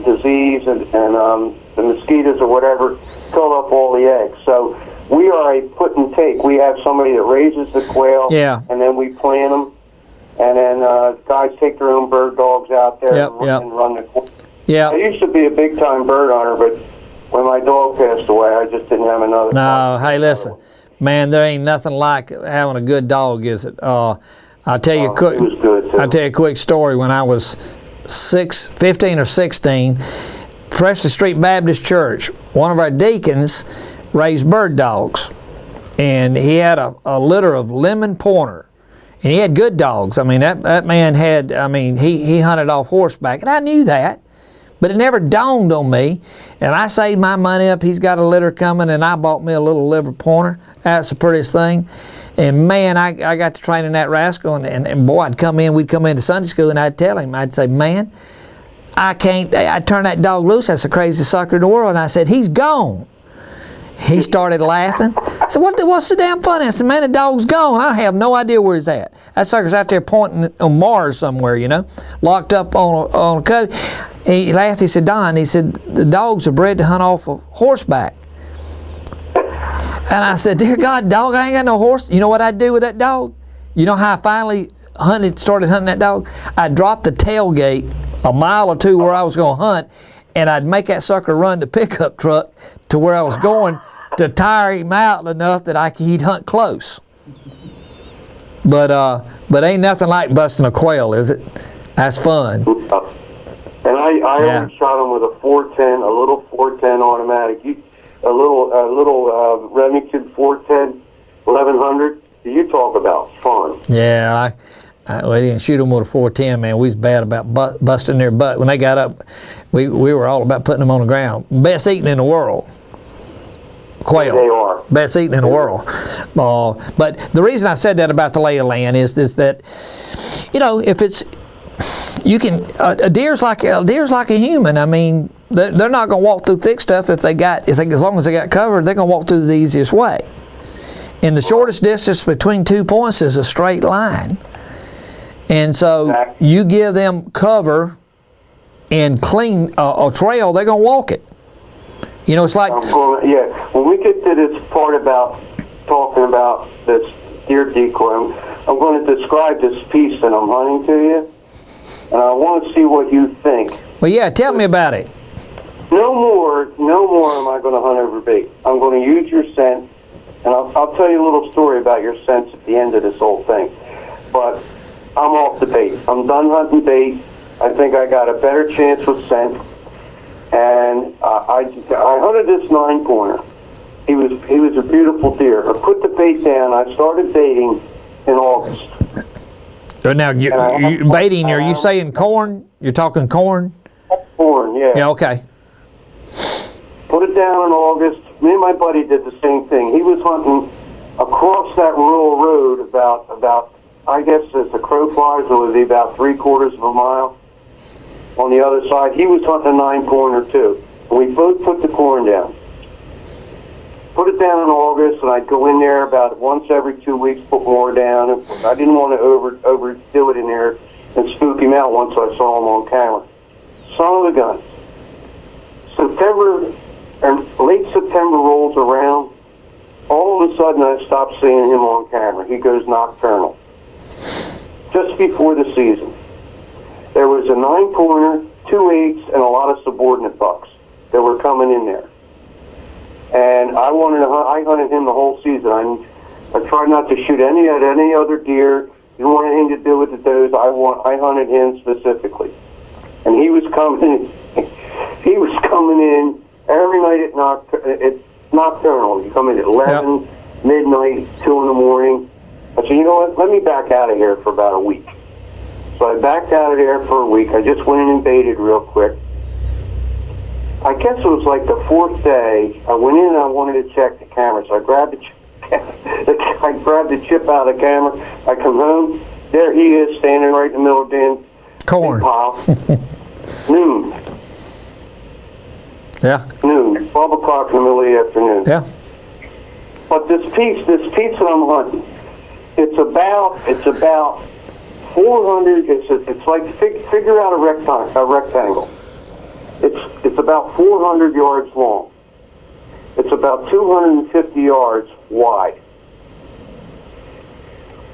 S7: disease and the mosquitoes or whatever filled up all the eggs. So we are a put and take. We have somebody that raises the quail, and then we plant them, and then guys take their own bird dogs out there and run the quail.
S1: Yeah.
S7: I used to be a big time bird hunter, but when my dog passed away, I just didn't have another.
S1: No, hey, listen, man, there ain't nothing like having a good dog, is it? I'll tell you quick.
S7: It was good too.
S1: I'll tell you a quick story. When I was 15 or 16, Preston Street Baptist Church, one of our deacons raised bird dogs, and he had a litter of lemon pointer, and he had good dogs. I mean, that man had, he hunted off horseback, and I knew that, but it never dawned on me, and I saved my money up. He's got a litter coming, and I bought me a little liver pointer. That's the prettiest thing. And man, I got to training that rascal, and boy, we'd come into Sunday school, and I'd tell him, I'd say, man, I'd turn that dog loose. That's the craziest sucker in the world. And I said, he's gone. He started laughing. I said, what's the damn funny? I said, man, the dog's gone. I have no idea where he's at. That sucker's out there pointing on Mars somewhere, locked up on a coat. He laughed. He said, Don, he said, the dogs are bred to hunt off of horseback. And I said, dear God, dog, I ain't got no horse. You know what I'd do with that dog? You know how I finally started hunting that dog? I'd drop the tailgate a mile or two where I was going to hunt, and I'd make that sucker run the pickup truck to where I was going to tire him out enough that he'd hunt close. But ain't nothing like busting a quail, is it? That's fun.
S7: And I always shot him with a 410, a little 410 automatic. A little Remington 410 1100. You talk about fun.
S1: Yeah, we didn't shoot them with a 410, man. We was bad about busting their butt. When they got up, we were all about putting them on the ground. Best eating in the world. Quail.
S7: They are.
S1: Best eating in the world. But the reason I said that about the lay of land is that, if it's, you can, a deer's like a human. I mean, they're not going to walk through thick stuff as long as they got covered. They're going to walk through the easiest way. And the shortest distance between 2 points is a straight line. And so you give them cover and clean a trail, they're going to walk it. It's like...
S7: when we get to this part about talking about this deer decoy, I'm going to describe this piece that I'm hunting to you, and I want to see what you think.
S1: Well, yeah, tell me about it.
S7: No more am I going to hunt over bait. I'm going to use your scent, and I'll tell you a little story about your scents at the end of this whole thing. But I'm off the bait. I'm done hunting bait. I think I got a better chance with scent. And I hunted this 9-pointer. He was a beautiful deer. I put the bait down. I started baiting in August.
S1: So now, you baiting, are you saying corn? You're talking corn?
S7: Corn, yeah.
S1: Yeah, okay.
S7: Put it down in August. Me and my buddy did the same thing. He was hunting across that rural road about I guess as the crow flies, it would be about 3/4 of a mile. on the other side. He was hunting a 9-pointer too. And we both put the corn down. Put it down in August, and I'd go in there about once every 2 weeks, put more down. And I didn't want to overdo it in there and spook him out once I saw him on camera. Son of a gun. September and late September rolls around. All of a sudden, I stop seeing him on camera. He goes nocturnal. Just before the season, there was a 9-pointer, 2 8s, and a lot of subordinate bucks that were coming in there. And I hunted him the whole season. I tried not to shoot any other deer. Didn't want anything to do with the does. I hunted him specifically, and he was coming. He was coming in every night at nocturnal. He come in at 11, midnight, 2 in the morning. I said, you know what? Let me back out of here for about a week. So I backed out of there for a week. I just went in and baited real quick. I guess it was like the 4th day. I went in and I wanted to check the camera. So I grabbed the chip out of the camera. I come home. There he is, standing right in the middle of the
S1: corn
S7: pile. Noon.
S1: Yeah.
S7: Noon. 12 o'clock in the middle of the afternoon.
S1: Yeah.
S7: But this piece that I'm hunting, it's about 400. It's like figure out a rectangle. It's about 400 yards long. It's about 250 yards wide.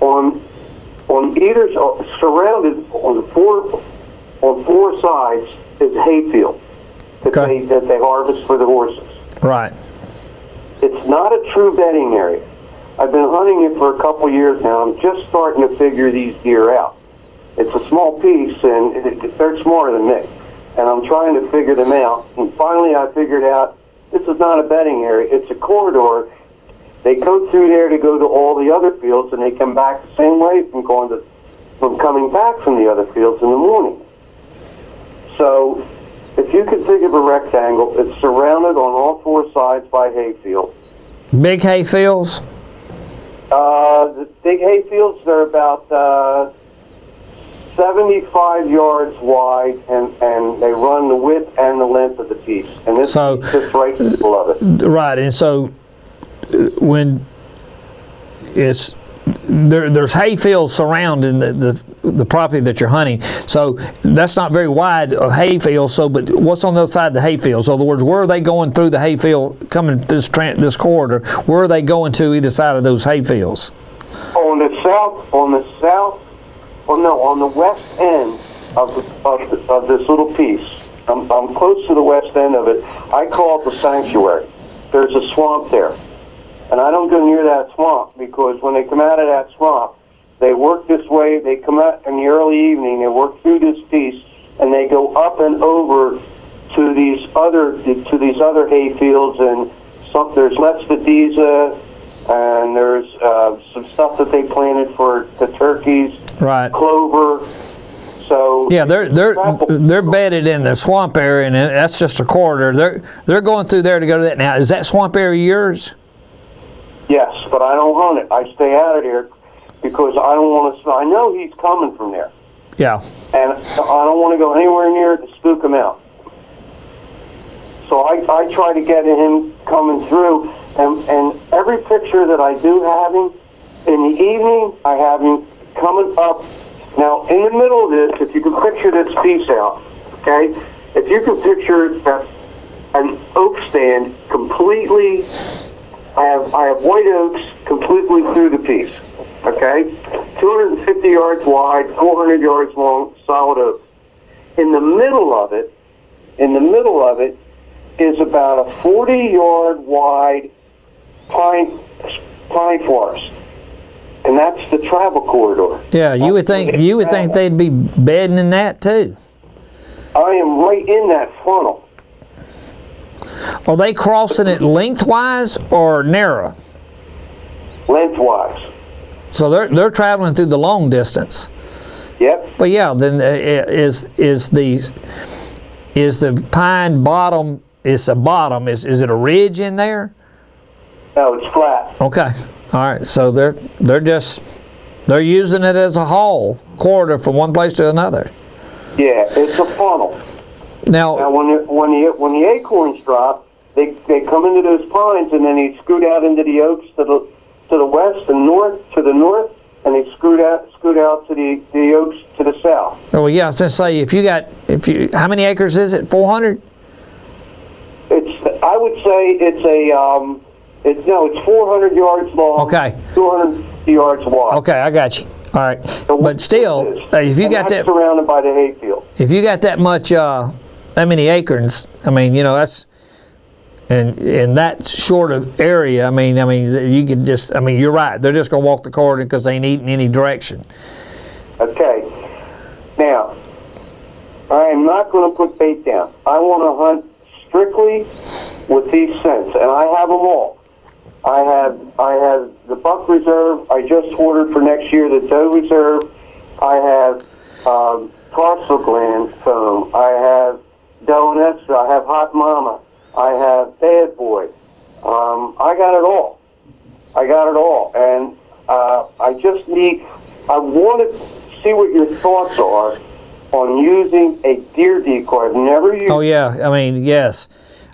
S7: On either surrounded on four sides is hayfield that they harvest for the horses.
S1: Right.
S7: It's not a true bedding area. I've been hunting it for a couple years now. I'm just starting to figure these deer out. It's a small piece, and they're smarter than me. And I'm trying to figure them out. And finally I figured out this is not a bedding area. It's a corridor. They go through there to go to all the other fields, and they come back the same way from coming back from the other fields in the morning. So if you could think of a rectangle, it's surrounded on all 4 sides by hayfield.
S1: Big hay fields?
S7: The big hay fields, they're about 75 yards wide, and they run the width and the length of the piece. And this is just right in the middle of it.
S1: Right, and so when it's there's hay fields surrounding the property that you're hunting, so that's not very wide of hay fields. So, but what's on the other side of the hay fields? So in other words, where are they going through the hay field, coming this corridor? Where are they going to either side of those hay fields?
S7: On the west end of this little piece. I'm close to the west end of it. I call it the sanctuary. There's a swamp there. And I don't go near that swamp because when they come out of that swamp, they work this way. They come out in the early evening. They work through this piece, and they go up and over to these other hay fields. And there's Lespedeza, and there's some stuff that they planted for the turkeys.
S1: Right.
S7: Clover. So
S1: yeah, they're bedded in the swamp area, and that's just a corridor. They're going through there to go to that. Now, is that swamp area yours?
S7: Yes, but I don't hunt it. I stay out of there because I don't want to. I know he's coming from there.
S1: Yeah.
S7: And I don't want to go anywhere near it to spook him out. So I try to get him coming through, and every picture that I do have him in the evening, I have him coming up. Now, in the middle of this, if you can picture this piece out, okay? If you can picture an oak stand completely, I have white oaks completely through the piece, okay? 250 yards wide, 400 yards long, solid oak. In the middle of it is about a 40-yard wide pine forest. And that's the travel corridor.
S1: Yeah, you would think they'd be bedding in that too.
S7: I am right in that funnel.
S1: Are they crossing it lengthwise or narrow?
S7: Lengthwise.
S1: So they're traveling through the long distance.
S7: Yep.
S1: But yeah, then is the pine bottom? Is a bottom? Is it a ridge in there?
S7: No, it's flat.
S1: Okay. All right, so they're using it as a haul corridor from one place to another.
S7: Yeah, it's a funnel. Now when the acorns drop, they come into those pines, and then they scoot out into the oaks to the west and north, and they scoot out to the oaks to the south.
S1: Oh yeah, I was gonna say how many acres is it? 400?
S7: I would say it's 400 yards long.
S1: Okay.
S7: 200 yards wide.
S1: Okay, I got you. All right, but still, if you got that
S7: surrounded by the hayfield.
S1: If you got that much, that many acres, I mean, that's, and in that short of area, I mean, you could just, you're right. They're just gonna walk the corridor because they ain't eating any direction.
S7: Okay. Now, I am not going to put bait down. I want to hunt strictly with these scents, and I have them all. I have the buck reserve. I just ordered for next year the doe reserve. I have tarsal gland foam. I have doe and extra. I have hot mama. I have bad boy. I got it all. And I want to see what your thoughts are on using a deer decoy. I've never used.
S1: Oh yeah, yes.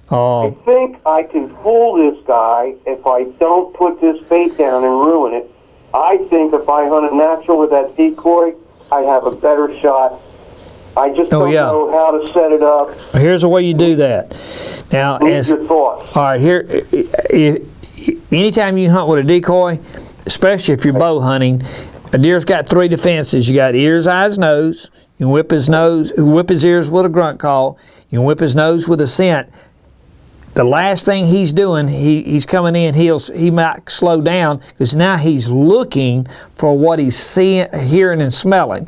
S7: I think I can fool this guy if I don't put this bait down and ruin it. I think if I hunt a natural with that decoy, I have a better shot. I just don't know how to set it up.
S1: Here's the way you do that. Now,
S7: What's your thoughts?
S1: All right, here, anytime you hunt with a decoy, especially if you're bow hunting, a deer's got 3 defenses. You got ears, eyes, nose. You can whip his ears with a grunt call. You can whip his nose with a scent. The last thing he's doing, he's coming in, he might slow down because now he's looking for what he's seeing, hearing, and smelling.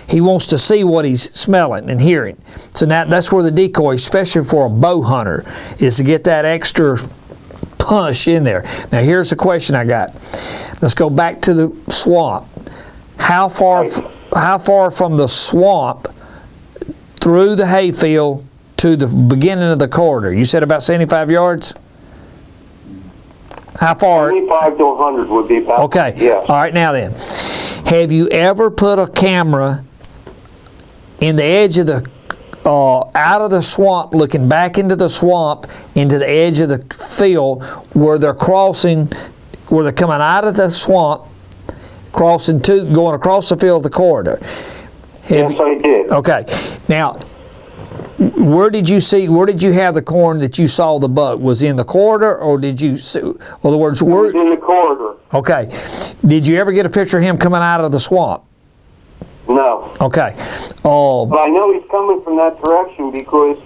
S1: He wants to see what he's smelling and hearing. So now that's where the decoy, especially for a bow hunter, is to get that extra punch in there. Now here's the question I got. Let's go back to the swamp. How far from the swamp through the hayfield to the beginning of the corridor? You said about 75 yards? How far?
S7: 75 to 100 would be about.
S1: Okay.
S7: Yeah.
S1: All right, now then. Have you ever put a camera in the edge of the, out of the swamp, looking back into the swamp, into the edge of the field where they're coming out of the swamp, going across the field of the corridor?
S7: Yes, I did.
S1: Okay. Now, where did you have the corn that you saw the buck? Was it in the corridor, or did you see, in other words,
S7: it was in the corridor.
S1: Okay. Did you ever get a picture of him coming out of the swamp?
S7: No.
S1: Okay.
S7: But I know he's coming from that direction because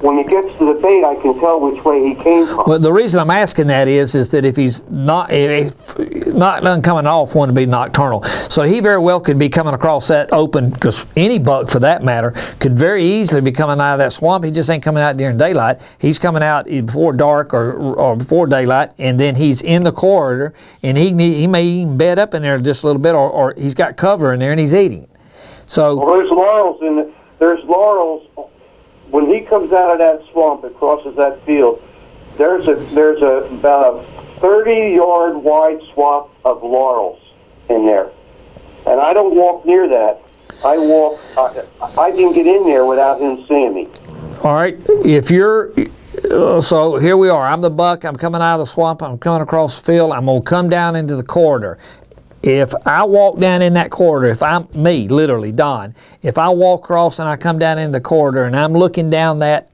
S7: when he gets to the bait, I can tell which way he came from.
S1: Well, the reason I'm asking that is that if he's not coming off, one to be nocturnal, so he very well could be coming across that open, because any buck for that matter could very easily be coming out of that swamp. He just ain't coming out during daylight. He's coming out before dark or before daylight, and then he's in the corridor, and he may even bed up in there just a little bit, or he's got cover in there and he's eating. So
S7: there's laurels in it. There's laurels. When he comes out of that swamp and crosses that field, there's about a 30-yard wide swath of laurels in there, and I don't walk near that. I can get in there without him seeing me.
S1: All right, if you're so here we are. I'm the buck. I'm coming out of the swamp. I'm coming across the field. I'm gonna come down into the corridor. If I walk down in that corridor, if I'm me, literally, Don, if I walk across and I come down in the corridor and I'm looking down that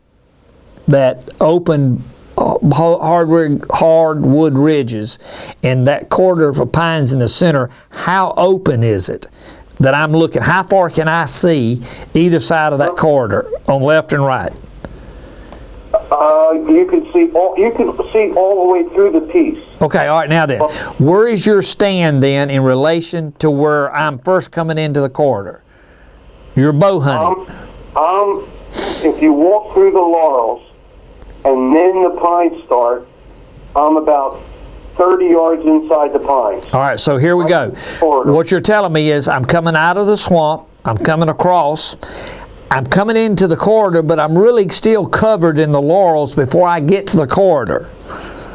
S1: open hardwood ridges and that corridor of pines in the center, how open is it that I'm looking? How far can I see either side of that corridor on left and right?
S7: You can see all the way through the piece.
S1: Okay, all right, now then, where is your stand then in relation to where I'm first coming into the corridor? You're bow hunting.
S7: If you walk through the laurels and then the pines start, I'm about 30 yards inside the pines.
S1: All right, so here we go. What you're telling me is I'm coming out of the swamp, I'm coming across, I'm coming into the corridor, but I'm really still covered in the laurels before I get to the corridor.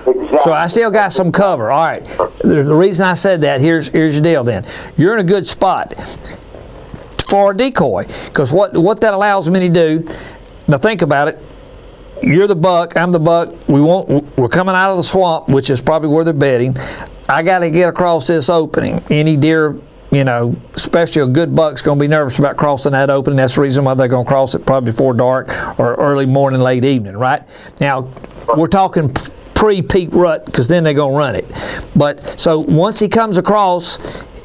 S7: Exactly.
S1: So I still got some cover. All right. The reason I said that, here's your deal then. You're in a good spot. for a decoy. Because what that allows me to do, now think about it, you're the buck, I'm the buck, we're coming out of the swamp, which is probably where they're bedding. I got to get across this opening. Any deer, especially a good buck's going to be nervous about crossing that opening. That's the reason why they're going to cross it probably before dark or early morning, late evening, right? Now, we're talking pre-peak rut, because then they're going to run it. But so once he comes across,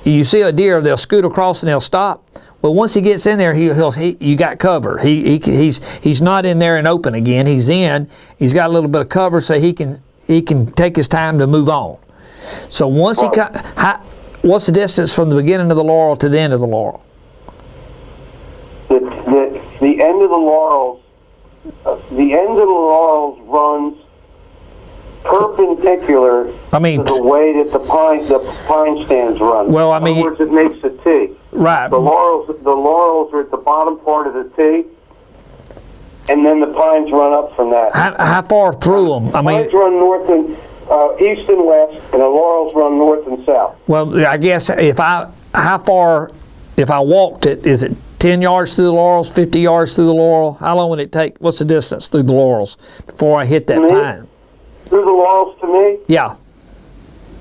S1: you see a deer, they'll scoot across and they'll stop. Well, once he gets in there, you got cover. He's not in there and open again. He's in. He's got a little bit of cover, so he can take his time to move on. So once what's the distance from the beginning of the laurel to the end of the laurel?
S7: The end of the laurels. The end of the laurels runs perpendicular to the way that the pine stands run.
S1: Well,
S7: in other words, it makes a T.
S1: Right.
S7: The laurels are at the bottom part of the T, and then the pines run up from that.
S1: How far through them?
S7: Pines run north and east and west, and the laurels run north and south.
S1: Well, I guess if I walked it, is it 10 yards through the laurels, 50 yards through the laurel? How long would it take? What's the distance through the laurels before I hit that pine?
S7: Through the laurels to me?
S1: Yeah.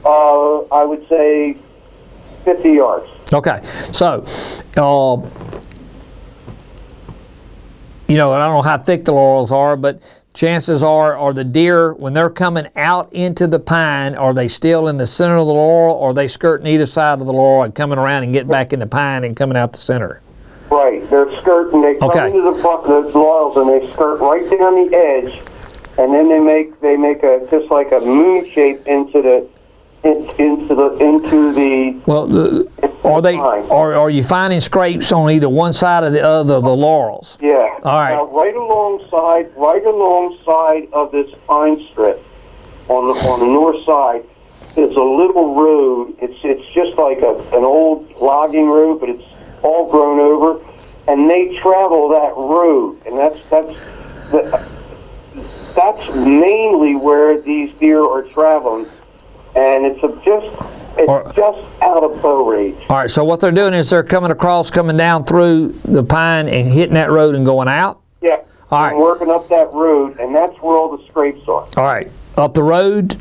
S7: I would say 50 yards.
S1: Okay. So, I don't know how thick the laurels are, but chances are the deer, when they're coming out into the pine, are they still in the center of the laurel, or are they skirting either side of the laurel and coming around and getting back in the pine and coming out the center?
S7: Right. They're skirting. They come into the laurels and they skirt right down the edge, and then they make just like a moon shape into the.
S1: Well, are you finding scrapes on either one side or the other of the laurels?
S7: Yeah.
S1: All right.
S7: Now, right alongside of this pine strip, on the north side, is a little road. It's just like an old logging road, but it's all grown over, and they travel that road, and that's mainly where these deer are traveling. And it's just out of bow range.
S1: All right, so what they're doing is they're coming down through the pine and hitting that road and going out?
S7: Yeah.
S1: All right.
S7: Working up that road, and that's where all the scrapes are.
S1: All right. Up the road?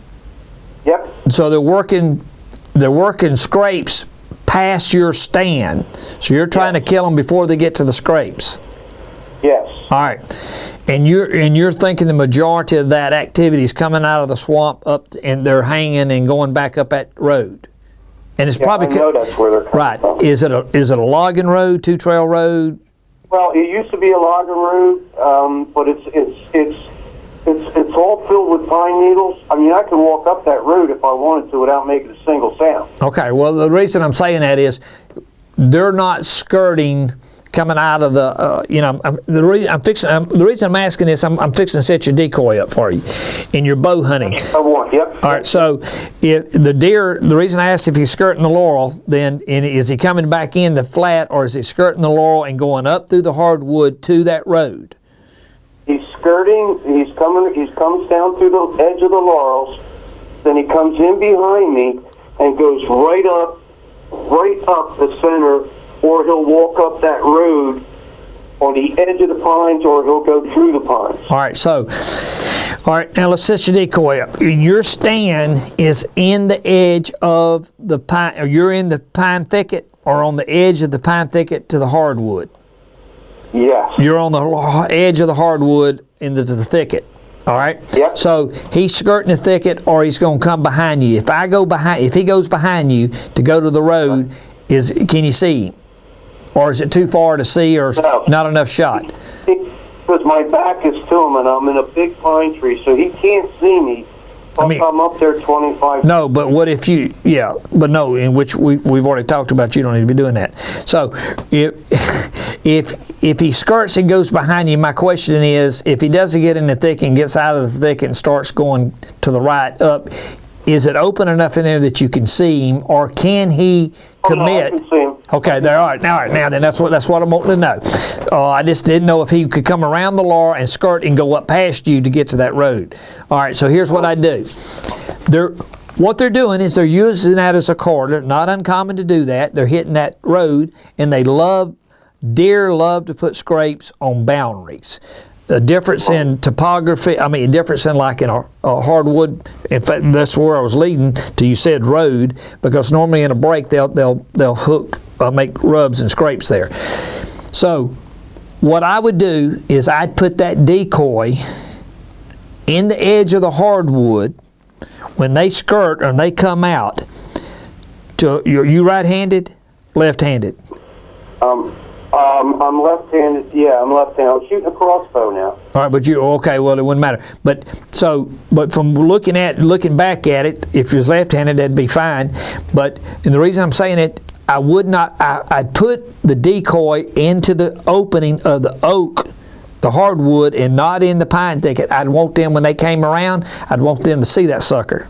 S7: Yep. So
S1: they're working scrapes past your stand. So you're trying to kill them before they get to the scrapes?
S7: Yes.
S1: All right. And you're thinking the majority of that activity is coming out of the swamp up, and they're hanging and going back up that road. And it's probably
S7: I know that's where they're coming from.
S1: Is it a logging road, two trail road?
S7: Well, it used to be a logging road, but it's all filled with pine needles. I mean, I could walk up that road if I wanted to without making a single sound.
S1: Okay. Well, the reason I'm saying that is they're not skirting coming out of the, the reason I'm asking this, I'm fixing to set your decoy up for you in your bow hunting.
S7: Yep.
S1: All right, so if the deer, the reason I asked if he's skirting the laurel, then is he coming back in the flat, or is he skirting the laurel and going up through the hardwood to that road?
S7: He's skirting, he comes down through the edge of the laurels, then he comes in behind me and goes right up the center, or he'll walk up that road on the edge of the pines, or he'll go through the pines.
S1: All right, now let's set your decoy up. Your stand is in the edge of the pine, or you're in the pine thicket, or on the edge of the pine thicket to the hardwood?
S7: Yes.
S1: You're on the edge of the hardwood into the thicket. All right.
S7: Yep.
S1: So he's skirting the thicket, or he's going to come behind you. If he goes behind you to go to the road, can you see him? Or is it too far to see, or not enough shot?
S7: Because my back is to him, and I'm in a big pine tree, so he can't see me. I'm up there 25 feet.
S1: No, but what if you, in which we've already talked about, you don't need to be doing that. So if he skirts and goes behind you, my question is, if he doesn't get in the thicket and gets out of the thicket and starts going to the right up, is it open enough in there that you can see him, or can he commit?
S7: No, I can see him.
S1: Okay, there. All right, now then, that's what I'm wanting to know. I just didn't know if he could come around the laurel and skirt and go up past you to get to that road. All right, so here's what I do. What they're doing is they're using that as a corridor. Not uncommon to do that. They're hitting that road, and they love deer love to put scrapes on boundaries. A difference in topography, a difference in like in a hardwood, in fact, that's where I was leading to, you said road, because normally in a break they'll hook, make rubs and scrapes there. So what I would do is I'd put that decoy in the edge of the hardwood when they skirt or they come out. You right-handed, left-handed?
S7: I'm left-handed. Yeah, I'm left-handed. I'm shooting a crossbow now.
S1: All right, but okay. Well, it wouldn't matter. But from looking back at it, if you're left-handed, that'd be fine. And the reason I'm saying it, I would not. I'd put the decoy into the opening of the oak, the hardwood, and not in the pine thicket. I'd want them, when they came around, I'd want them to see that sucker.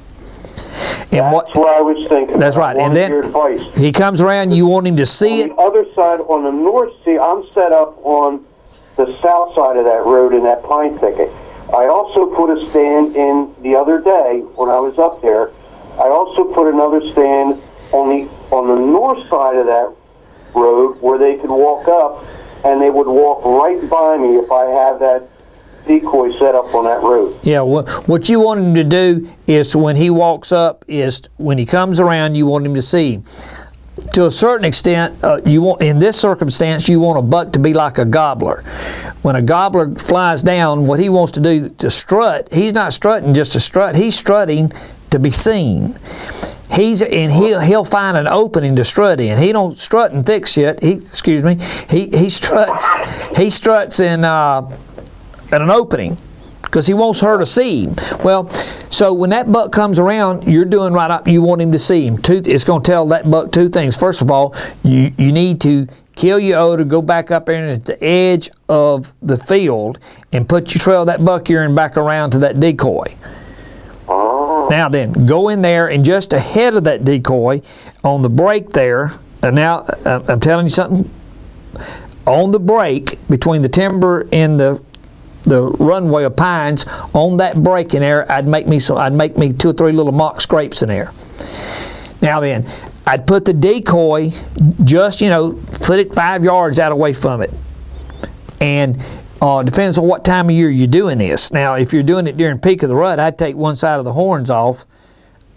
S1: And
S7: that's what I was thinking.
S1: That's right. And then he comes around, you want him to see it.
S7: On the other side, on the north side, I'm set up on the south side of that road in that pine thicket. I also put a stand in the other day when I was up there. I also put another stand on the north side of that road where they could walk up, and they would walk right by me if I have that decoy set up on that road. Yeah,
S1: what you want him to do is when he walks up, is when he comes around, you want him to see him. To a certain extent, in this circumstance, you want a buck to be like a gobbler. When a gobbler flies down, what he wants to do to strut, he's not strutting just to strut, he's strutting to be seen. He'll find an opening to strut in. He don't strut in thick shit. He struts in an opening because he wants her to see him. Well, so when that buck comes around, you're doing right up. You want him to see him. It's going to tell that buck two things. First of all, you need to kill your odor, go back up there at the edge of the field, and trail that buck urine back around to that decoy. Now then, go in there and just ahead of that decoy, on the break there, and now I'm telling you something, on the break between the timber and the runway of pines, on that break in there, I'd make me 2 or 3 little mock scrapes in there. Now then, I'd put the decoy just, put it 5 yards out away from it. And depends on what time of year you're doing this. Now, if you're doing it during peak of the rut, I'd take one side of the horns off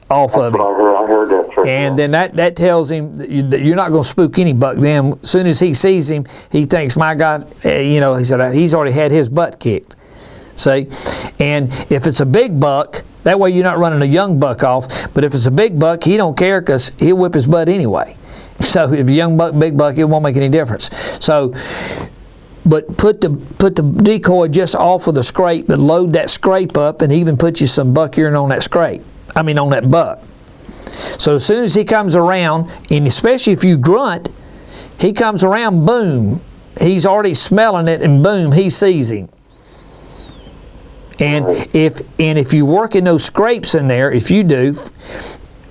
S1: of it.
S7: I heard that trick.
S1: And then that tells him that you're not going to spook any buck. Then, as soon as he sees him, he thinks, my God, he said, he's already had his butt kicked. See? And if it's a big buck, that way you're not running a young buck off. But if it's a big buck, he don't care because he'll whip his butt anyway. So if a young buck, big buck, it won't make any difference. So, but put the decoy just off of the scrape, but load that scrape up, and even put you some buck urine on that on that buck. So as soon as he comes around, and especially if you grunt, he comes around, boom, he's already smelling it, and boom, he sees him. And if you work in those scrapes in there, if you do,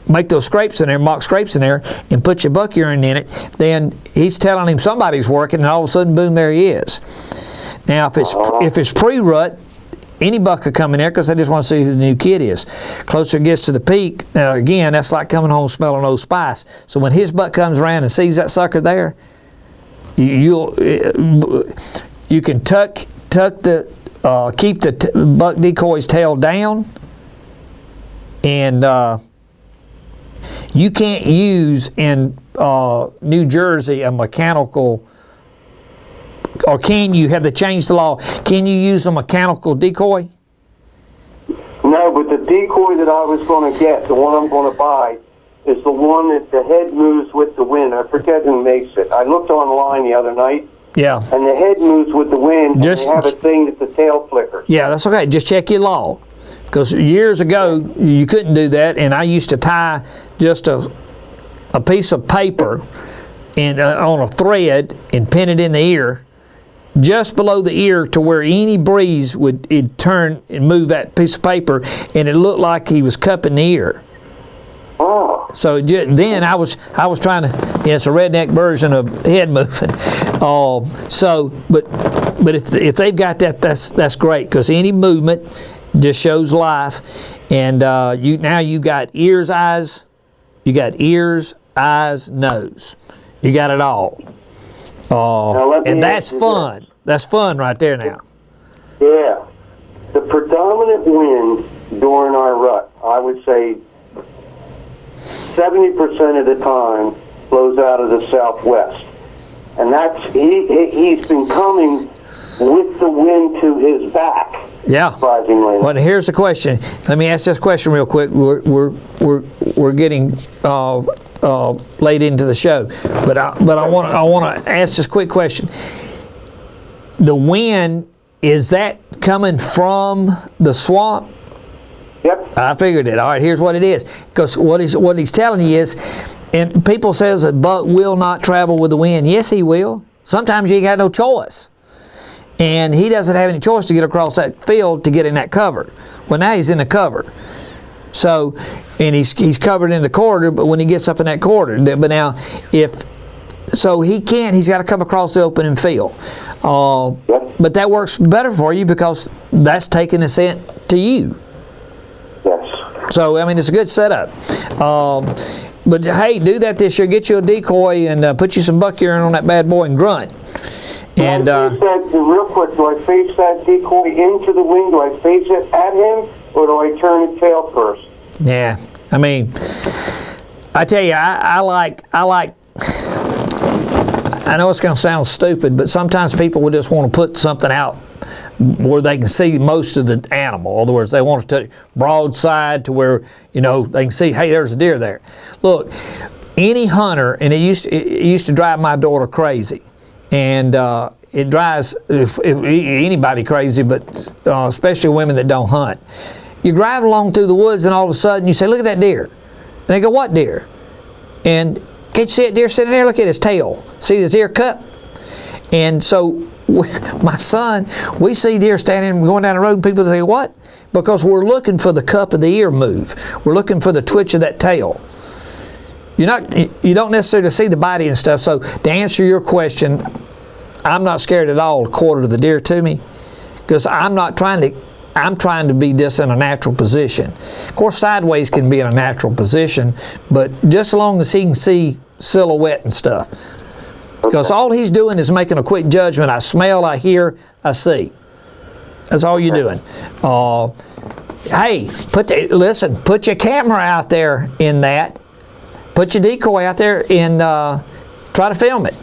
S1: make those scrapes in there, mock scrapes in there, and put your buck urine in it, then he's telling him somebody's working, and all of a sudden, boom, there he is. Now, if it's pre-rut, any buck could come in there because they just want to see who the new kid is. Closer it gets to the peak, again, that's like coming home smelling Old Spice. So when his buck comes around and sees that sucker there, you can keep the buck decoy's tail down, and you can't use in New Jersey a mechanical, or can you? Have they changed the law? Can you use a mechanical decoy?
S7: No, but the decoy that I was going to get, the one I'm going to buy, is the one that the head moves with the wind. I forget who makes it. I looked online the other night.
S1: Yeah.
S7: And the head moves with the wind, and they have a thing that the tail flickers.
S1: Yeah, that's okay. Just check your law. Because years ago, you couldn't do that, and I used to tie just a piece of paper on a thread and pin it in the ear, just below the ear, to where any breeze would turn and move that piece of paper, and it looked like he was cupping the ear.
S7: Oh.
S1: So then I was trying to, it's a redneck version of head moving. But if they've got that, that's great, because any movement just shows life. And you got ears, eyes, nose. You got it all. And that's fun. That's fun right there now.
S7: Yeah. The predominant wind during our rut, I would say 70% of the time, blows out of the southwest. And that's, he's been coming with the wind to his back.
S1: Yeah.
S7: Surprisingly.
S1: Well, here's the question. Let me ask this question real quick. We're getting late into the show, but I want to ask this quick question. The wind, is that coming from the swamp?
S7: Yep.
S1: I figured it. All right, here's what it is. Because what he's telling you is, and people says a buck will not travel with the wind. Yes, he will. Sometimes you ain't got no choice. And he doesn't have any choice to get across that field to get in that cover. Well, now he's in the cover. So, and he's covered in the corridor, but when he gets up in that corridor, but now he's got to come across the opening field. But that works better for you because that's taking the scent to you.
S7: Yes.
S1: So, I mean, it's a good setup. But hey, do that this year. Get you a decoy and put you some buck urine on that bad boy and grunt. And
S7: real quick, do I face that decoy into the wind? Do I face it at him, or do I turn it tail first?
S1: Yeah, I mean, I tell you, I know it's going to sound stupid, but sometimes people will just want to put something out where they can see most of the animal. In other words, they want to broadside to where, they can see, hey, there's a deer there. Look, any hunter, and it used to drive my daughter crazy, and it drives if anybody crazy, but especially women that don't hunt. You drive along through the woods, and all of a sudden you say, look at that deer. And they go, what deer? And can't you see that deer sitting there? Look at his tail. See his ear cup? And so my son, we see deer standing going down the road, and people say, what? Because we're looking for the cup of the ear move. We're looking for the twitch of that tail. You don't necessarily see the body and stuff. So to answer your question, I'm not scared at all to quarter the deer to me, because I'm trying to be just in a natural position. Of course, sideways can be in a natural position, but just as long as he can see silhouette and stuff. Because all he's doing is making a quick judgment. I smell, I hear, I see. That's all you're doing. Hey, put your camera out there in that. Put your decoy out there and try to film it.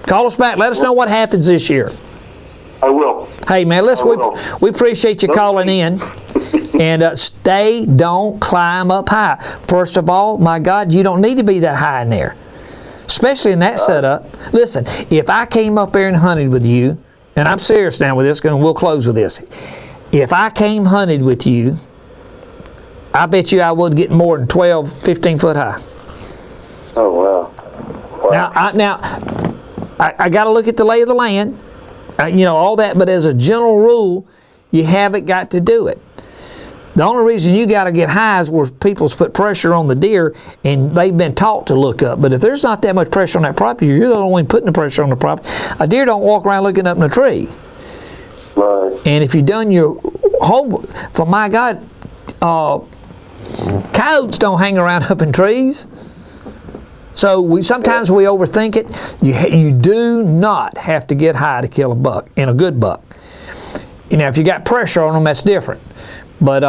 S1: Call us back. Let us know what happens this year.
S7: I will.
S1: Hey, man, we appreciate you calling in. And don't climb up high. First of all, my God, you don't need to be that high in there. Especially in that setup. Listen, if I came up there and hunted with you, and I'm serious now with this, and we'll close with this. If I came hunted with you, I bet you I would get more than 12, 15 foot high.
S7: Oh, wow.
S1: Now, I got to look at the lay of the land, all that, but as a general rule, you haven't got to do it. The only reason you got to get high is where people's put pressure on the deer, and they've been taught to look up. But if there's not that much pressure on that property, you're the only one putting the pressure on the property. A deer don't walk around looking up in a tree.
S7: Right.
S1: And if you've done your homework, for my God, coyotes don't hang around up in trees. So sometimes we overthink it. You do not have to get high to kill a buck, and a good buck. If you got pressure on them, that's different. But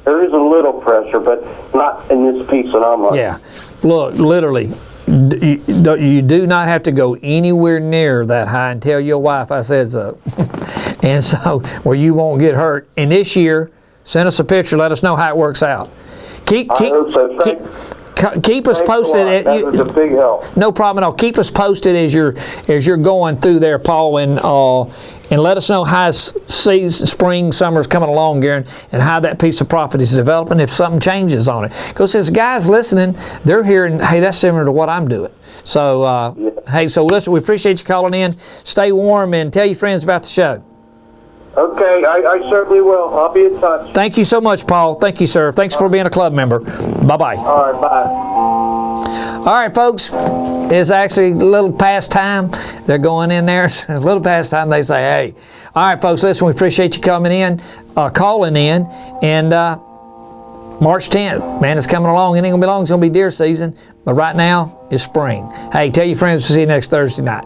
S7: there is a little pressure, but not in this piece that I'm on.
S1: Yeah, look, literally, you do not have to go anywhere near that high and tell your wife I said so. And so, where you won't get hurt. And this year, send us a picture. Let us know how it works out. Keep us posted.
S7: That was a big help.
S1: No problem at all. Keep us posted as you're going through there, Paul, and let us know how spring, summer's coming along, Garen, and how that piece of property is developing, if something changes on it. Because as guys listening, they're hearing, hey, that's similar to what I'm doing. So, Hey, so listen, we appreciate you calling in. Stay warm and tell your friends about the show.
S7: Okay, I certainly will. I'll be in touch.
S1: Thank you so much, Paul. Thank you, sir. Thanks for being a club member. Bye-bye.
S7: All right, bye.
S1: All right, folks. It's actually a little past time. They're going in there. A little past time, they say, hey. All right, folks, listen, we appreciate you coming in, calling in. And March 10th, man, it's coming along. It ain't going to be long. It's going to be deer season. But right now, it's spring. Hey, tell your friends to see you next Thursday night.